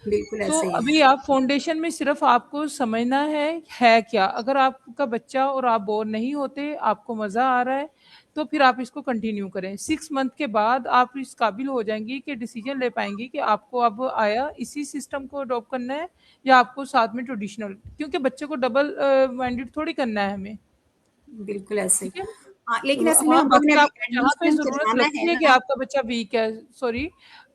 Speaker 12: बिल्कुल
Speaker 3: तो
Speaker 12: ऐसे ही है।
Speaker 3: अभी आप फाउंडेशन में सिर्फ आपको समझना है क्या? अगर आपका बच्चा और आप बोर नहीं होते, आपको मज़ा आ रहा है, तो फिर आप इसको कंटिन्यू करें। 6 मंथ के बाद आप इस काबिल हो जाएँगी कि डिसीज़न ले पाएँगी कि आपको अब आया इसी सिस्टम को अडॉप्ट करना है या आपको साथ में ट्रेडिशनल, क्योंकि बच्चे को डबल माइंडेड थोड़ी करना है हमें,
Speaker 12: बिल्कुल ऐसे ही।
Speaker 3: ठीक है?
Speaker 12: हाँ, लेकिन
Speaker 3: तो
Speaker 12: असल में
Speaker 3: हाँ,
Speaker 12: हम लोगों ने
Speaker 3: बाकी
Speaker 12: अभी
Speaker 3: आपको जहाँ पे
Speaker 12: एडमिशन
Speaker 3: ज़रूरत
Speaker 12: करवाना है
Speaker 3: लगती है कि
Speaker 12: ना।
Speaker 3: आपका बच्चा वीक है, सॉरी,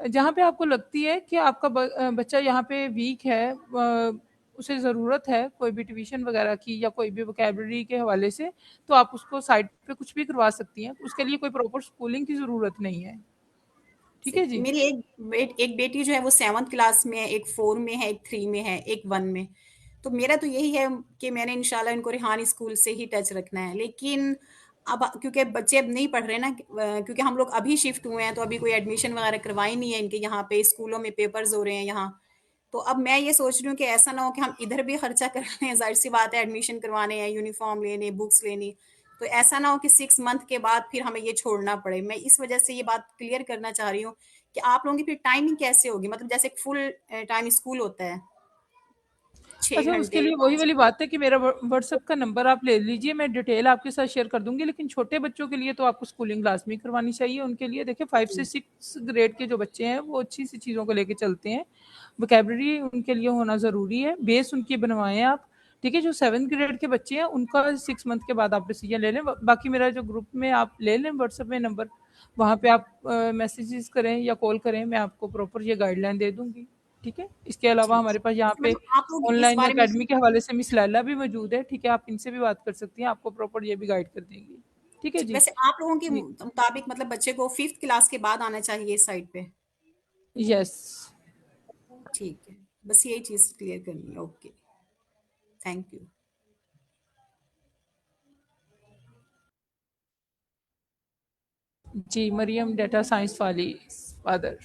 Speaker 3: जहाँ पे आपको लगती है कि आपका बच्चा यहाँ पे वीक है, उसे ज़रूरत है कोई भी ट्यूशन वगैरह की या कोई भी वोकैब्युलरी के हवाले से, तो आप उसको साइड पे कुछ भी करवा सकती हैं। उसके लिए कोई प्रॉपर स्कूलिंग की ज़रूरत नहीं है। ठीक है
Speaker 12: सही।
Speaker 3: जी?
Speaker 12: मेरी एक बेटी जो है वो 7th क्लास में है, एक 4 में है, एक 3 में है, एक 1 में। तो मेरा तो यही है कि मैंने इंशाल्लाह इनको रेहानी स्कूल से ही टच रखना है। लेकिन अब क्योंकि बच्चे अब नहीं पढ़ रहे ना, क्योंकि हम लोग अभी शिफ्ट हुए हैं, तो अभी कोई एडमिशन वगैरह करवाई नहीं है इनके यहाँ पे, स्कूलों में पेपर्स हो रहे हैं यहाँ। तो अब मैं ये सोच रही हूँ कि ऐसा ना हो कि हम इधर भी खर्चा कर लें, ज़ाहिर सी बात है एडमिशन करवाने हैं, यूनिफॉर्म लेने, बुक्स लेनी। तो ऐसा ना हो कि 6 मंथ के बाद फिर हमें ये छोड़ना पड़े। मैं इस वजह से ये बात क्लियर करना चाह रही हूँ कि आप लोगों की फिर टाइमिंग कैसे होगी? मतलब जैसे फुल टाइम स्कूल होता है, 6
Speaker 3: अच्छा, उसके
Speaker 12: घंटे,
Speaker 3: लिए वही
Speaker 12: 5
Speaker 3: वाली बात है कि मेरा व्हाट्सएप का नंबर आप ले लीजिए, मैं डिटेल आपके साथ शेयर कर दूंगी। लेकिन छोटे बच्चों के लिए तो आपको स्कूलिंग क्लास में ही करवानी चाहिए। उनके लिए देखिए 5 से 6 ग्रेड के जो बच्चे हैं वो अच्छी सी चीज़ों को लेके चलते हैं। वोकैबलरी उनके लिए होना ज़रूरी है, बेस उनकी बनवाएं आप, ठीक है? जो 7th ग्रेड के बच्चे हैं उनका 6 मंथ के बाद आप डिसीजन ले लें। बाकी मेरा जो ग्रुप में आप ले लें व्हाट्सएप में नंबर, वहाँ पे आप मैसेजेस करें या कॉल करें, मैं आपको प्रॉपर ये गाइडलाइन दे दूंगी, ठीक है? इसके अलावा
Speaker 12: ठीक।
Speaker 3: हमारे पास यहाँ पे
Speaker 12: मतलब आप लोग इस
Speaker 3: ऑनलाइन
Speaker 12: बारे में
Speaker 3: अकेडमी के हवाले से मिस लैला भी मौजूद है, ठीक है? आप इनसे भी बात कर सकती हैं, आपको प्रॉपर ये भी गाइड कर देंगी, ठीक है
Speaker 12: ठीक,
Speaker 3: जी?
Speaker 12: वैसे आप लोगों के
Speaker 3: जी,
Speaker 12: मुताबिक मतलब बच्चे को 5th क्लास के बाद आना चाहिए इस साइड पे?
Speaker 3: यस।
Speaker 12: ठीक है, बस यही चीज़ क्लियर करनी है। Okay, thank you.
Speaker 3: जी, मरियम डेटा साइंस वाली फादर।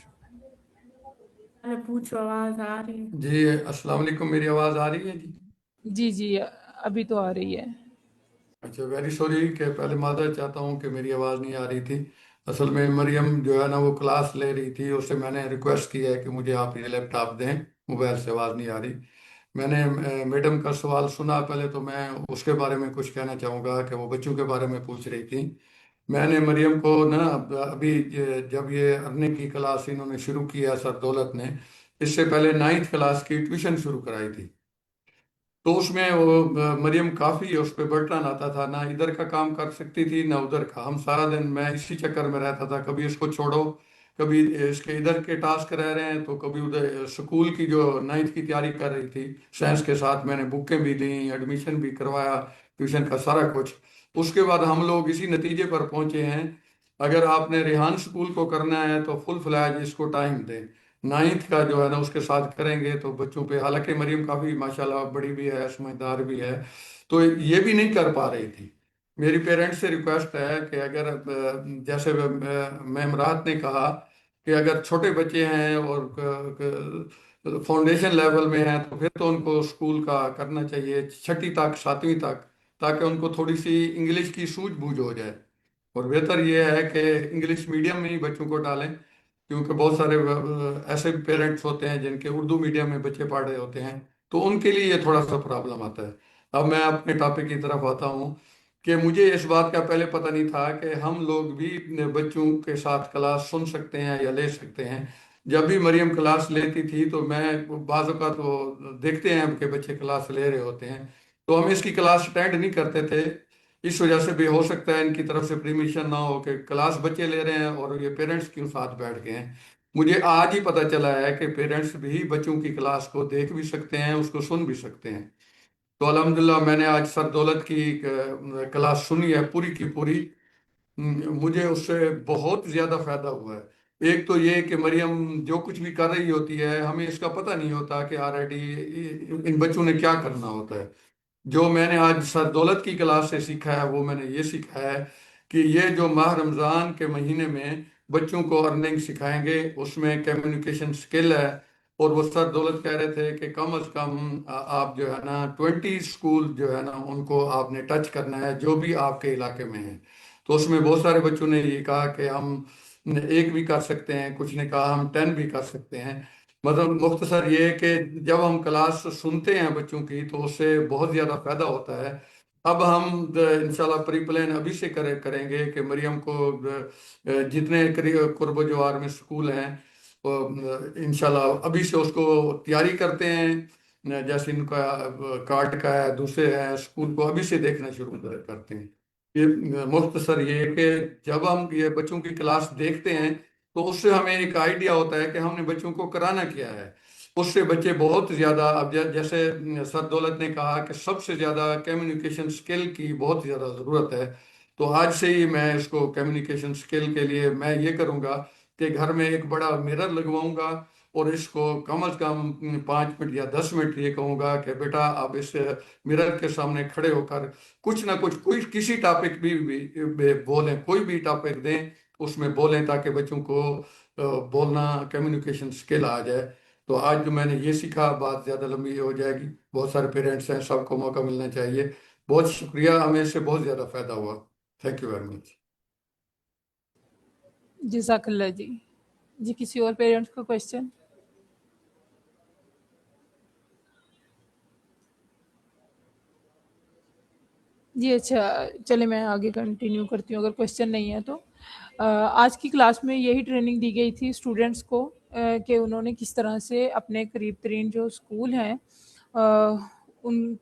Speaker 13: अरे पूछो, आवाज आ रही है?
Speaker 9: जी अस्सलाम वालेकुम, मेरी आवाज़ आ रही है जी?
Speaker 3: जी, जी, अभी तो आ रही है।
Speaker 9: अच्छा, वेरी सॉरी कि पहले माजरत चाहता हूँ कि मेरी आवाज़ नहीं आ रही थी। असल में मरियम जो है ना वो क्लास ले रही थी, उससे मैंने रिक्वेस्ट की है कि मुझे आप ये लैपटॉप दें, मोबाइल से आवाज़ नहीं आ रही। मैंने मैडम का सवाल सुना पहले, तो मैं उसके बारे में कुछ कहना चाहूँगा कि वो बच्चों के बारे में पूछ रही थी। मैंने मरियम को ना अभी जब ये अर्निंग की क्लास इन्होंने शुरू किया सर दौलत ने, इससे पहले 9th क्लास की ट्यूशन शुरू कराई थी। तो उसमें वो मरियम काफी उस पर बर्डन आता था, ना इधर का काम कर सकती थी ना उधर का। हम सारा दिन, मैं इसी चक्कर में रहता था, कभी इसको छोड़ो, कभी इसके इधर के टास्क रह रहे हैं, तो कभी उधर स्कूल की जो 9th की तैयारी कर रही थी साइंस के साथ, मैंने बुकें भी दी, एडमिशन भी करवाया, ट्यूशन का सारा कुछ। उसके बाद हम लोग इसी नतीजे पर पहुंचे हैं, अगर आपने रेहान स्कूल को करना है तो फुल फ्लैज इसको टाइम दें। 9th का जो है ना उसके साथ करेंगे तो बच्चों पे, हालांकि मरियम काफ़ी माशाल्लाह बड़ी भी है, समझदार भी है, तो ये भी नहीं कर पा रही थी। मेरी पेरेंट्स से रिक्वेस्ट है कि अगर जैसे मैम राहत ने कहा कि अगर छोटे बच्चे हैं और फाउंडेशन लेवल में हैं तो फिर तो उनको स्कूल का करना चाहिए 6ठी तक 7वीं तक, ताकि उनको थोड़ी सी इंग्लिश की सूझबूझ हो जाए। और बेहतर यह है कि इंग्लिश मीडियम में ही बच्चों को डालें, क्योंकि बहुत सारे ऐसे पेरेंट्स होते हैं जिनके उर्दू मीडियम में बच्चे पढ़ रहे होते हैं, तो उनके लिए ये थोड़ा सा प्रॉब्लम आता है। अब मैं अपने टॉपिक की तरफ आता हूँ कि मुझे इस बात का पहले पता नहीं था कि हम लोग भी अपने बच्चों के साथ क्लास सुन सकते हैं या ले सकते हैं। जब भी मरियम क्लास लेती थी तो मैं बाज़ औक़ात तो देखते हैं कि बच्चे क्लास ले रहे होते हैं, तो हम इसकी क्लास अटेंड नहीं करते थे। इस वजह से भी हो सकता है इनकी तरफ से परमिशन ना हो कि क्लास बच्चे ले रहे हैं और ये पेरेंट्स क्यों साथ बैठ गए हैं। मुझे आज ही पता चला है कि पेरेंट्स भी बच्चों की क्लास को देख भी सकते हैं, उसको सुन भी सकते हैं। तो अल्हम्दुलिल्लाह मैंने आज सर दौलत की क्लास सुनी है पूरी की पूरी। मुझे उससे बहुत ज़्यादा फायदा हुआ है। एक तो ये कि मरियम जो कुछ भी कर रही होती है, हमें इसका पता नहीं होता कि ऑलरेडी इन बच्चों ने क्या करना होता है। जो मैंने आज सर दौलत की क्लास से सीखा है वो मैंने ये सीखा है कि ये जो माह रमज़ान के महीने में बच्चों को अर्निंग सिखाएंगे, उसमें कम्युनिकेशन स्किल है। और वो सर दौलत कह रहे थे कि कम अज़ कम आप जो है ना 20 स्कूल जो है ना उनको आपने टच करना है जो भी आपके इलाके में है। तो उसमें बहुत सारे बच्चों ने ये कहा कि हम एक भी कर सकते हैं, कुछ ने कहा हम 10 भी कर सकते हैं। मतलब मुख्तसर ये है कि जब हम क्लास सुनते हैं बच्चों की तो उससे बहुत ज़्यादा फायदा होता है। अब हम इंशाल्लाह प्री प्लान अभी से करेंगे कि मरियम को जितने कुर्ब जवार में स्कूल हैं इंशाल्लाह अभी से उसको तैयारी करते हैं। जैसे इनका कार्ड का है, दूसरे हैं, स्कूल को अभी से देखना शुरू करते हैं। ये मुख्तसर ये है कि जब हम ये बच्चों की क्लास देखते हैं तो उससे हमें एक आइडिया होता है कि हमने बच्चों को कराना क्या है। उससे बच्चे बहुत ज़्यादा, अब जैसे सर दौलत ने कहा कि सबसे ज़्यादा कम्युनिकेशन स्किल की बहुत ज़्यादा ज़रूरत है। तो आज से ही मैं इसको कम्युनिकेशन स्किल के लिए मैं ये करूँगा कि घर में एक बड़ा मिरर लगवाऊंगा और इसको कम अज़ कम 5 मिनट या 10 मिनट ये कहूँगा कि बेटा आप इस मिरर के सामने खड़े होकर कुछ ना कुछ, कोई किसी टॉपिक भी बोलें, कोई भी टॉपिक दें उसमें बोलें, ताकि बच्चों को बोलना कम्युनिकेशन स्किल आ जाए। तो आज जो मैंने ये सीखा, बात ज़्यादा लंबी हो जाएगी, बहुत सारे पेरेंट्स हैं, सबको मौका मिलना चाहिए। बहुत शुक्रिया, हमें इससे बहुत ज़्यादा फायदा हुआ। Thank you very much.
Speaker 3: जज़ाकल्ला जी। जी, किसी और पेरेंट्स का क्वेश्चन? जी, अच्छा, चलिए मैं आगे कंटिन्यू करती हूँ अगर क्वेश्चन नहीं है तो। आज की क्लास में यही ट्रेनिंग दी गई थी स्टूडेंट्स को कि उन्होंने किस तरह से अपने करीब तरीन जो स्कूल हैं उन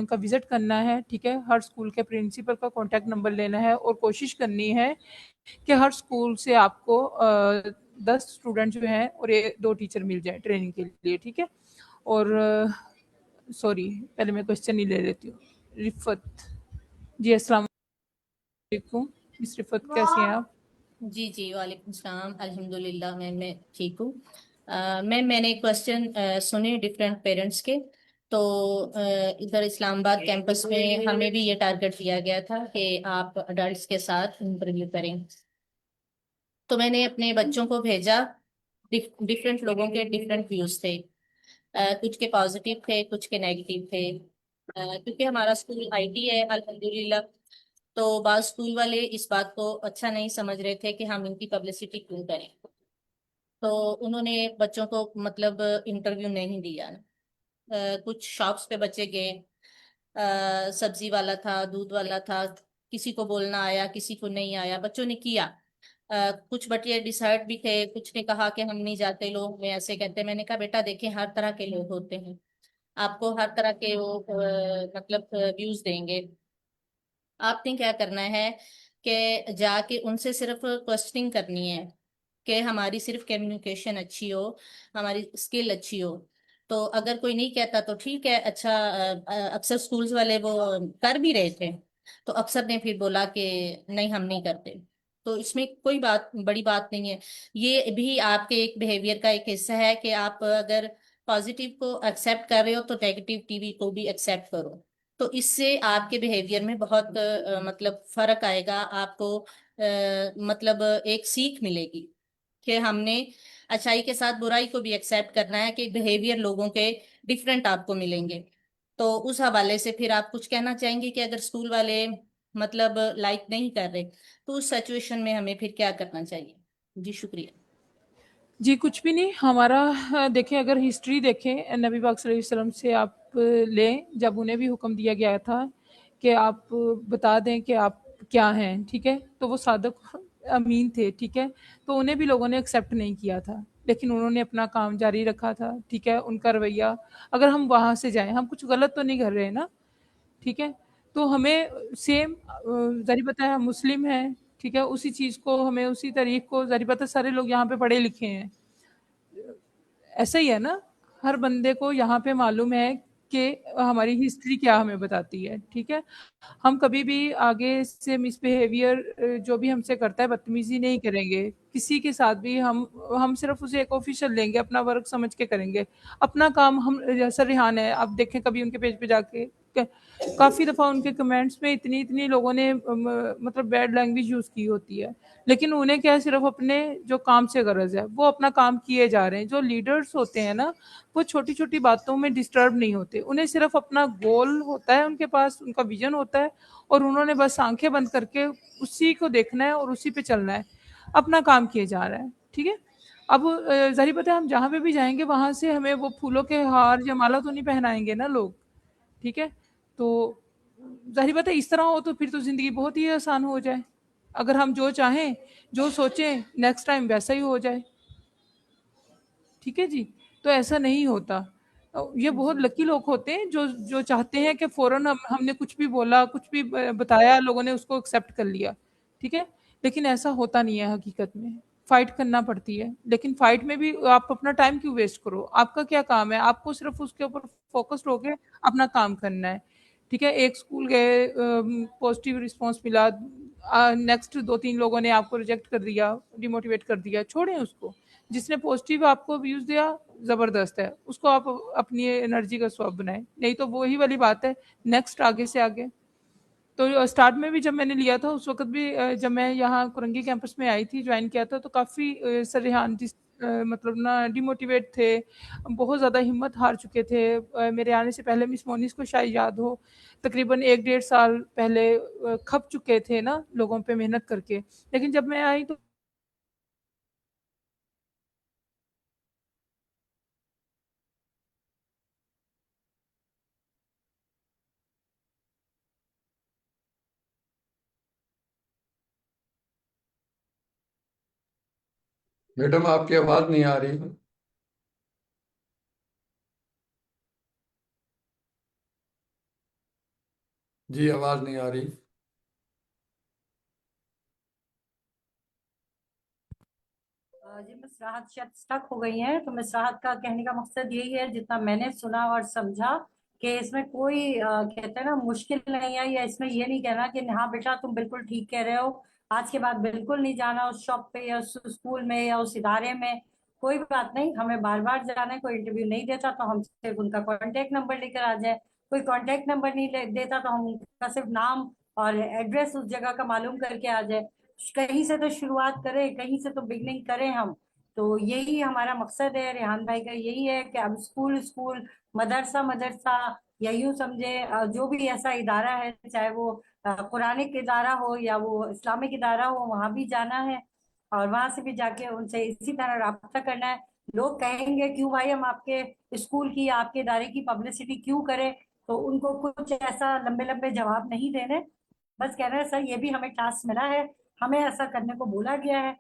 Speaker 3: का विज़िट करना है, ठीक है। हर स्कूल के प्रिंसिपल का कॉन्टैक्ट नंबर लेना है और कोशिश करनी है कि हर स्कूल से आपको 10 स्टूडेंट जो हैं और 2 टीचर मिल जाएँ ट्रेनिंग के लिए, ठीक है। और सॉरी, पहले मैं क्वेश्चन ही ले लेती हूँ। रिफ़त जी, अस्सलाम वालेकुम। मिस रिफ़त, कैसी हैं आप?
Speaker 14: जी जी, वालेकुम सलाम। अल्हम्दुलिल्लाह मैं ठीक हूँ। मैंने क्वेश्चन सुने डिफरेंट पेरेंट्स के। तो इधर इस्लामाबाद कैंपस में हमें भी ये टारगेट दिया गया था कि आप अडल्ट्स के साथ इंटरव्यू करें। तो मैंने अपने बच्चों को भेजा। डिफरेंट लोगों के डिफरेंट व्यूज थे। कुछ के पॉजिटिव थे, कुछ के नेगेटिव थे। क्योंकि हमारा स्कूल आईटी है अल्हम्दुलिल्लाह, तो बाद स्कूल वाले इस बात को अच्छा नहीं समझ रहे थे कि हम इनकी पब्लिसिटी क्यों करें। तो उन्होंने बच्चों को मतलब इंटरव्यू नहीं दिया। कुछ शॉप्स पे बच्चे गए, सब्जी वाला था, दूध वाला था, किसी को बोलना आया, किसी को नहीं आया, बच्चों ने किया। कुछ बच्चे डिसाइड भी थे, कुछ ने कहा कि हम नहीं जाते, लोग में ऐसे कहते। मैंने कहा बेटा देखें, हर तरह के लोग होते हैं, आपको हर तरह के वो मतलब व्यूज देंगे। आपने क्या करना है कि जाके उनसे सिर्फ क्वेश्चनिंग करनी है कि हमारी सिर्फ कम्युनिकेशन अच्छी हो, हमारी स्किल अच्छी हो। तो अगर कोई नहीं कहता तो ठीक है, अच्छा। अक्सर स्कूल्स वाले वो कर भी रहे थे, तो अक्सर ने फिर बोला कि नहीं हम नहीं करते। तो इसमें कोई बात बड़ी बात नहीं है। ये भी आपके एक बिहेवियर का एक हिस्सा है कि आप अगर पॉजिटिव को एक्सेप्ट कर रहे हो तो नेगेटिविटी को भी एक्सेप्ट करो। तो इससे आपके बिहेवियर में बहुत मतलब फर्क आएगा आपको। मतलब एक सीख मिलेगी कि हमने अच्छाई के साथ बुराई को भी एक्सेप्ट करना है, कि बिहेवियर लोगों के डिफरेंट आपको मिलेंगे। तो उस हवाले से फिर आप कुछ कहना चाहेंगे कि अगर स्कूल वाले मतलब लाइक नहीं कर रहे तो उस सिचुएशन में हमें फिर क्या करना चाहिए? जी शुक्रिया।
Speaker 3: जी, कुछ भी नहीं हमारा। देखें, अगर हिस्ट्री देखें नबी पाक सल्लल्लाहु अलैहि वसल्लम से आप लें, जब उन्हें भी हुक्म दिया गया था कि आप बता दें कि आप क्या हैं, ठीक है, तो वो सादिक अमीन थे, ठीक है, तो उन्हें भी लोगों ने एक्सेप्ट नहीं किया था, लेकिन उन्होंने अपना काम जारी रखा था, ठीक है। उनका रवैया, अगर हम वहाँ से जाएं, हम कुछ गलत तो नहीं कर रहे हैं ना, ठीक है, तो हमें सेम जारी पता है हम मुस्लिम हैं, ठीक है, उसी चीज़ को हमें उसी तरीक को जारी पता सारे लोग यहाँ पे पढ़े लिखे हैं, ऐसा ही है ना। हर बंदे को यहाँ पे मालूम है कि हमारी हिस्ट्री क्या हमें बताती है, ठीक है। हम कभी भी आगे से मिसबिहेवियर जो भी हमसे करता है बदतमीजी नहीं करेंगे किसी के साथ भी। हम सिर्फ उसे एक ऑफिशियल लेंगे, अपना वर्क समझ के करेंगे अपना काम। हम जैसा रिहान है, आप देखें कभी उनके पेज पे जाके काफ़ी दफ़ा उनके कमेंट्स में इतनी इतनी लोगों ने मतलब बैड लैंग्वेज यूज़ की होती है, लेकिन उन्हें क्या, सिर्फ अपने जो काम से गरज है वो अपना काम किए जा रहे हैं। जो लीडर्स होते हैं ना, वो छोटी छोटी बातों में डिस्टर्ब नहीं होते, उन्हें सिर्फ अपना गोल होता है, उनके पास उनका विजन होता है, और उन्होंने बस आंखें बंद करके उसी को देखना है और उसी पे चलना है, अपना काम किए जा रहा है, ठीक है। अब ज़ाहिर बात है हम जहाँ पे भी जाएंगे वहां से हमें वो फूलों के हार या माला तो नहीं पहनाएंगे ना लोग, ठीक है। तो ज़ाहिर बात है इस तरह हो तो फिर तो ज़िंदगी बहुत ही आसान हो जाए, अगर हम जो चाहें जो सोचें नेक्स्ट टाइम वैसा ही हो जाए, ठीक है जी। तो ऐसा नहीं होता। ये बहुत लकी लोग होते हैं जो जो चाहते हैं कि फौरन हमने कुछ भी बोला, कुछ भी बताया, लोगों ने उसको एक्सेप्ट कर लिया, ठीक है। लेकिन ऐसा होता नहीं है हकीकत में, फाइट करना पड़ती है। लेकिन फाइट में भी आप अपना टाइम क्यों वेस्ट करो, आपका क्या काम है, आपको सिर्फ उसके ऊपर फोकस्ड होके अपना काम करना है, ठीक है। एक स्कूल गए, पॉजिटिव रिस्पॉन्स मिला, नेक्स्ट 2-3 लोगों ने आपको रिजेक्ट कर दिया, डिमोटिवेट कर दिया, छोड़ें उसको। जिसने पॉजिटिव आपको व्यूज दिया जबरदस्त है, उसको आप अपनी एनर्जी का स्वैप बनाएं, नहीं तो वही वाली बात है, नेक्स्ट आगे से आगे। तो स्टार्ट में भी जब मैंने लिया था उस वक्त भी जब मैं यहाँ कुरंगी कैंपस में आई थी, ज्वाइन किया था, तो काफ़ी सर रेहान जिस मतलब ना डिमोटिवेट थे, बहुत ज़्यादा हिम्मत हार चुके थे। मेरे आने से पहले मिस मोनिस को शायद याद हो, तकरीबन 1-1.5 साल पहले खप चुके थे ना लोगों पे मेहनत करके। लेकिन जब मैं आई तो
Speaker 9: मैडम आपकी आवाज नहीं आ रही। जी आवाज नहीं आ रही।
Speaker 2: जी मिस राहत शायद स्टक हो गई हैं, तो मिस राहत का कहने का मकसद यही है, जितना मैंने सुना और समझा, कि इसमें कोई कहते हैं ना मुश्किल नहीं है, या इसमें ये नहीं कहना कि हाँ बेटा तुम बिल्कुल ठीक कह रहे हो, आज के बाद बिल्कुल नहीं जाना उस शॉप पे या उस स्कूल में या उस इदारे में। कोई बात नहीं, हमें बार बार जाना है। कोई इंटरव्यू नहीं देता तो हम सिर्फ उनका कॉन्टेक्ट नंबर लेकर आ जाए, कोई कॉन्टेक्ट नंबर नहीं देता तो हम उनका सिर्फ नाम और एड्रेस उस जगह का मालूम करके आ जाए। कहीं से तो शुरुआत करें, कहीं से तो बिगनिंग करें हम। तो यही हमारा मकसद है, रेहान भाई का यही है कि अब स्कूल स्कूल, मदरसा मदरसा, या यूं समझे जो भी ऐसा इदारा है, चाहे वो कुरानिक इदारा हो या वो इस्लामिक इदारा हो, वहां भी जाना है और वहां से भी जाके उनसे इसी तरह राब्ता करना है। लोग कहेंगे क्यों भाई हम आपके स्कूल की आपके इदारे की पब्लिसिटी क्यों करें, तो उनको कुछ ऐसा लंबे लंबे जवाब नहीं देने, बस कह रहे हैं सर ये भी हमें टास्क मिला है, हमें ऐसा करने को बोला गया है,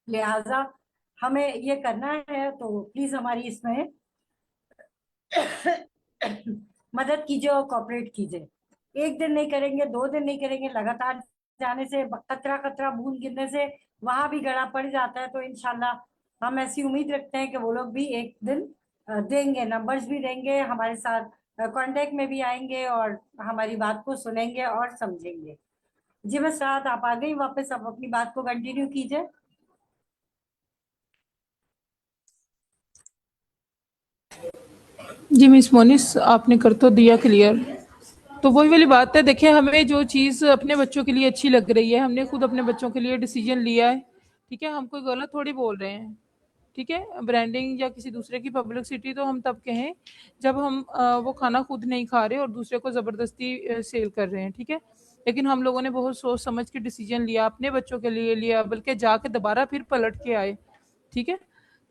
Speaker 2: लिहाजा हमें ये करना है, तो प्लीज हमारी इसमें मदद कीजिए और कॉपरेट कीजिए। एक दिन नहीं करेंगे, 2 दिन नहीं करेंगे, लगातार जाने से कतरा कतरा बूंद गिरने से वहां भी गड़ा पड़ जाता है। तो इंशाल्लाह हम ऐसी उम्मीद रखते हैं कि वो लोग भी एक दिन देंगे, नंबर्स भी देंगे, हमारे साथ कांटेक्ट में भी आएंगे और हमारी बात को सुनेंगे और समझेंगे। जी मैं साथ आप आ गई वापस, आप अपनी बात को कंटिन्यू कीजिए।
Speaker 3: जी मिस मोनिस, आपने कर तो दिया क्लियर। तो वही वाली बात है, देखिए हमें जो चीज़ अपने बच्चों के लिए अच्छी लग रही है, हमने खुद अपने बच्चों के लिए डिसीजन लिया है, ठीक है, हम कोई गलत थोड़ी बोल रहे हैं, ठीक है। ब्रांडिंग या किसी दूसरे की पब्लिसिटी तो हम तब कहें जब हम वो खाना खुद नहीं खा रहे और दूसरे को ज़बरदस्ती सेल कर रहे हैं, ठीक है। लेकिन हम लोगों ने बहुत सोच समझ के डिसीजन लिया, अपने बच्चों के लिए लिया, बल्कि जाके दोबारा फिर पलट के आए, ठीक है।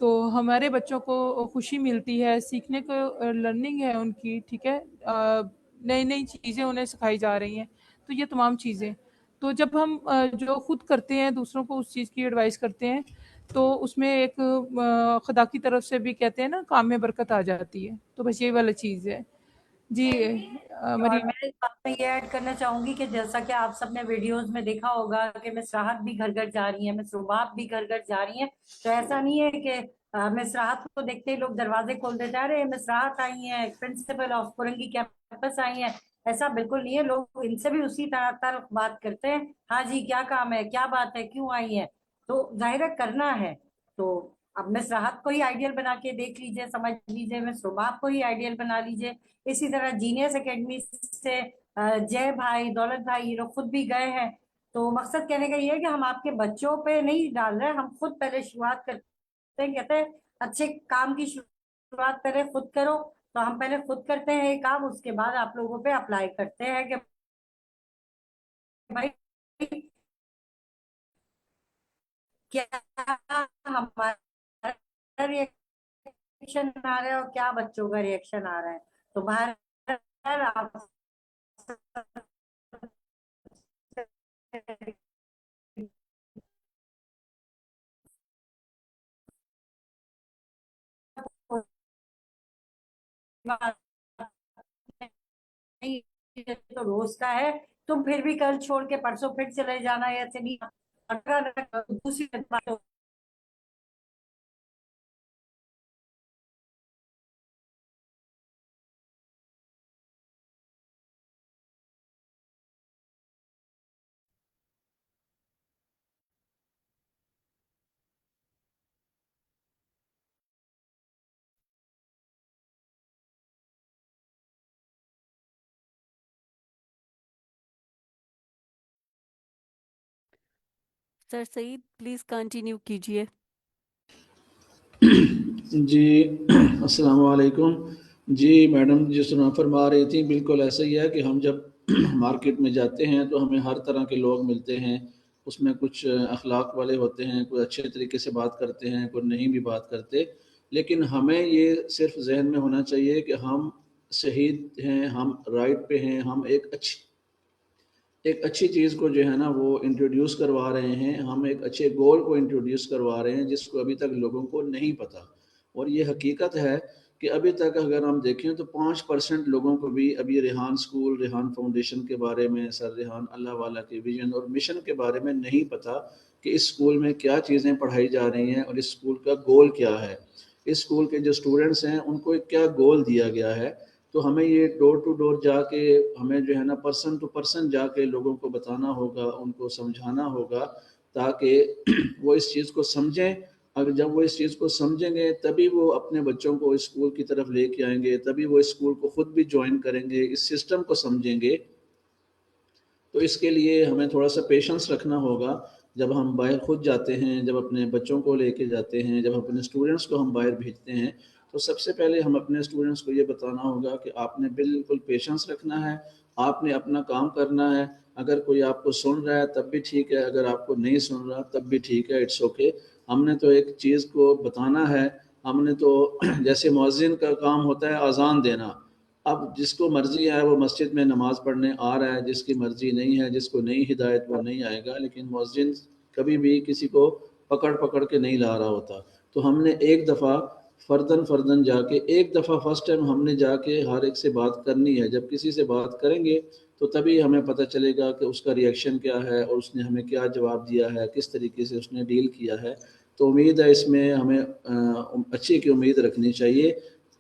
Speaker 3: तो हमारे बच्चों को खुशी मिलती है, सीखने को लर्निंग है उनकी, ठीक है, नई नई चीज़ें उन्हें सिखाई जा रही हैं। तो ये तमाम चीज़ें, तो जब हम जो खुद करते हैं दूसरों को उस चीज़ की एडवाइस करते हैं, तो उसमें एक खुदा की तरफ से भी कहते हैं ना, काम में बरकत आ जाती है। तो बस ये वाला चीज़ है जी।
Speaker 2: और
Speaker 3: मरीम,
Speaker 2: मैं इस बात में ये ऐड करना चाहूंगी कि जैसा कि आप सबने वीडियोस में देखा होगा कि मिस राहत भी घर घर जा रही है, मिस रुबाब भी घर घर जा रही है। तो ऐसा नहीं है कि मिस राहत को देखते ही लोग दरवाजे खोल देते हैं, अरे मिस राहत आई है, principle of Korangi campus I है। ऐसा बिल्कुल नहीं है, लोग इनसे भी उसी तरह बात करते हैं, हाँ जी क्या काम है, क्या बात है, क्यों आई है। तो जाहिर है करना है। तो अब मिस राहत को ही आइडियल बना के देख लीजिए, समझ लीजिए, मिस रुबाब को ही आइडियल बना लीजिए। इसी तरह जीनियस एकेडमी से जय भाई, दौलत भाई, ये लोग खुद भी गए हैं। तो मकसद कहने का ये है कि हम आपके बच्चों पे नहीं डाल रहे हैं, हम खुद पहले शुरुआत करते हैं, कहते हैं अच्छे काम की शुरुआत पहले खुद करो। तो हम पहले खुद करते हैं ये काम, उसके बाद आप लोगों पे अप्लाई करते हैं कि भाई क्या हमारा रिएक्शन आ रहा है और क्या बच्चों का रिएक्शन आ रहा है। तो बाहर आप नहीं, ये तो रोज का है, तुम फिर भी कल छोड़ के परसों फिर चले जाना, ऐसे नहीं। अगर दूसरी बात
Speaker 1: सर सईद प्लीज कंटिन्यू कीजिए।
Speaker 10: जी अस्सलाम वालेकुम। जी मैडम जिस तरह फरमा रही थी बिल्कुल ऐसा ही है कि हम जब मार्केट में जाते हैं तो हमें हर तरह के लोग मिलते हैं, उसमें कुछ अखलाक वाले होते हैं, कोई अच्छे तरीके से बात करते हैं, कोई नहीं भी बात करते। लेकिन हमें ये सिर्फ जहन में होना चाहिए कि हम सही हैं, हम राइट पे हैं, हम एक अच्छी चीज़ को जो है ना वो इंट्रोड्यूस करवा रहे हैं, हम एक अच्छे गोल को इंट्रोड्यूस करवा रहे हैं जिसको अभी तक लोगों को नहीं पता। और ये हकीकत है कि अभी तक अगर हम देखें तो 5% लोगों को भी अभी रेहान स्कूल, रेहान फाउंडेशन के बारे में, सर रेहान अल्लाह वाला के विजन और मिशन के बारे में नहीं पता कि इस स्कूल में क्या चीज़ें पढ़ाई जा रही हैं और इस स्कूल का गोल क्या है, इस स्कूल के जो स्टूडेंट्स हैं उनको क्या गोल दिया गया है। तो हमें ये डोर टू डोर जाके, हमें जो है ना पर्सन टू पर्सन जाके लोगों को बताना होगा, उनको समझाना होगा, ताकि वो इस चीज़ को समझें। अगर जब वो इस चीज़ को समझेंगे तभी वो अपने बच्चों को इस स्कूल की तरफ लेके आएंगे, तभी वो इस स्कूल को खुद भी ज्वाइन करेंगे, इस सिस्टम को समझेंगे। तो इसके लिए हमें थोड़ा सा पेशेंस रखना होगा। जब हम बाहर खुद जाते हैं, जब अपने बच्चों को लेके जाते हैं, जब अपने स्टूडेंट्स को हम बाहर भेजते हैं, तो सबसे पहले हम अपने स्टूडेंट्स को ये बताना होगा कि आपने बिल्कुल पेशेंस रखना है, आपने अपना काम करना है। अगर कोई आपको सुन रहा है तब भी ठीक है, अगर आपको नहीं सुन रहा तब भी ठीक है, इट्स ओके। हमने तो एक चीज़ को बताना है, हमने तो जैसे मुअज्जिन का काम होता है अजान देना, अब जिसको मर्जी है वो मस्जिद में नमाज पढ़ने आ रहा है, जिसकी मर्जी नहीं है, जिसको नहीं हिदायत वो नहीं आएगा, लेकिन मुअज्जिन कभी भी किसी को पकड़ पकड़ के नहीं ला रहा होता। तो हमने एक दफ़ा फ़र्दन जाके, एक दफ़ा फर्स्ट टाइम हमने जाके हर एक से बात करनी है। जब किसी से बात करेंगे तो तभी हमें पता चलेगा कि उसका रिएक्शन क्या है और उसने हमें क्या जवाब दिया है, किस तरीके से उसने डील किया है। तो उम्मीद है इसमें हमें अच्छे की उम्मीद रखनी चाहिए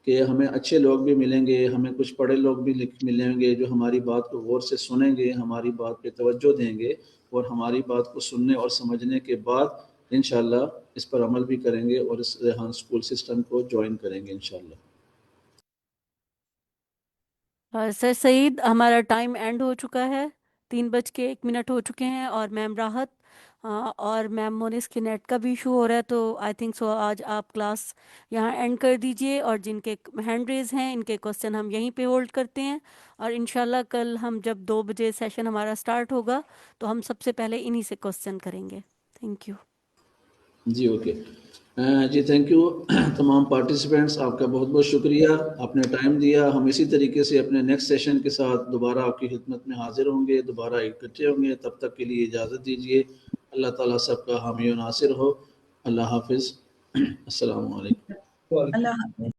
Speaker 10: कि हमें अच्छे लोग भी मिलेंगे, हमें कुछ पढ़े लोग भी मिलेंगे जो हमारी बात को गौर से सुनेंगे, हमारी बात पे तवज्जो देंगे और हमारी बात को सुनने और समझने के बाद इंशाल्लाह इस पर अमल भी करेंगे और इस रेहान स्कूल सिस्टम को ज्वाइन करेंगे इंशाल्लाह।
Speaker 1: सर सईद, हमारा टाइम एंड हो चुका है, 3:01 हो चुके हैं। और मैम राहत और मैम मोनिस के नेट का भी इशू हो रहा है, तो आई थिंक सो आज आप क्लास यहाँ एंड कर दीजिए। और जिनके हैंड रेज हैं इनके क्वेश्चन हम यहीं पे होल्ड करते हैं, और इंशाल्लाह कल हम जब 2 बजे सेशन हमारा स्टार्ट होगा तो हम सबसे पहले इन्हीं से क्वेश्चन करेंगे। थैंक यू
Speaker 10: जी, ओके जी, थैंक यू तमाम पार्टिसिपेंट्स, आपका बहुत बहुत शुक्रिया, आपने टाइम दिया। हम इसी तरीके से अपने नेक्स्ट सेशन के साथ दोबारा आपकी खिदमत में हाजिर होंगे, दोबारा इकट्ठे होंगे। तब तक के लिए इजाज़त दीजिए। अल्लाह ताला सबका हामी और नासिर हो। अल्लाह हाफिज़। अस्सलामु अलैकुम।
Speaker 11: अल्लाह हाफ़िज़।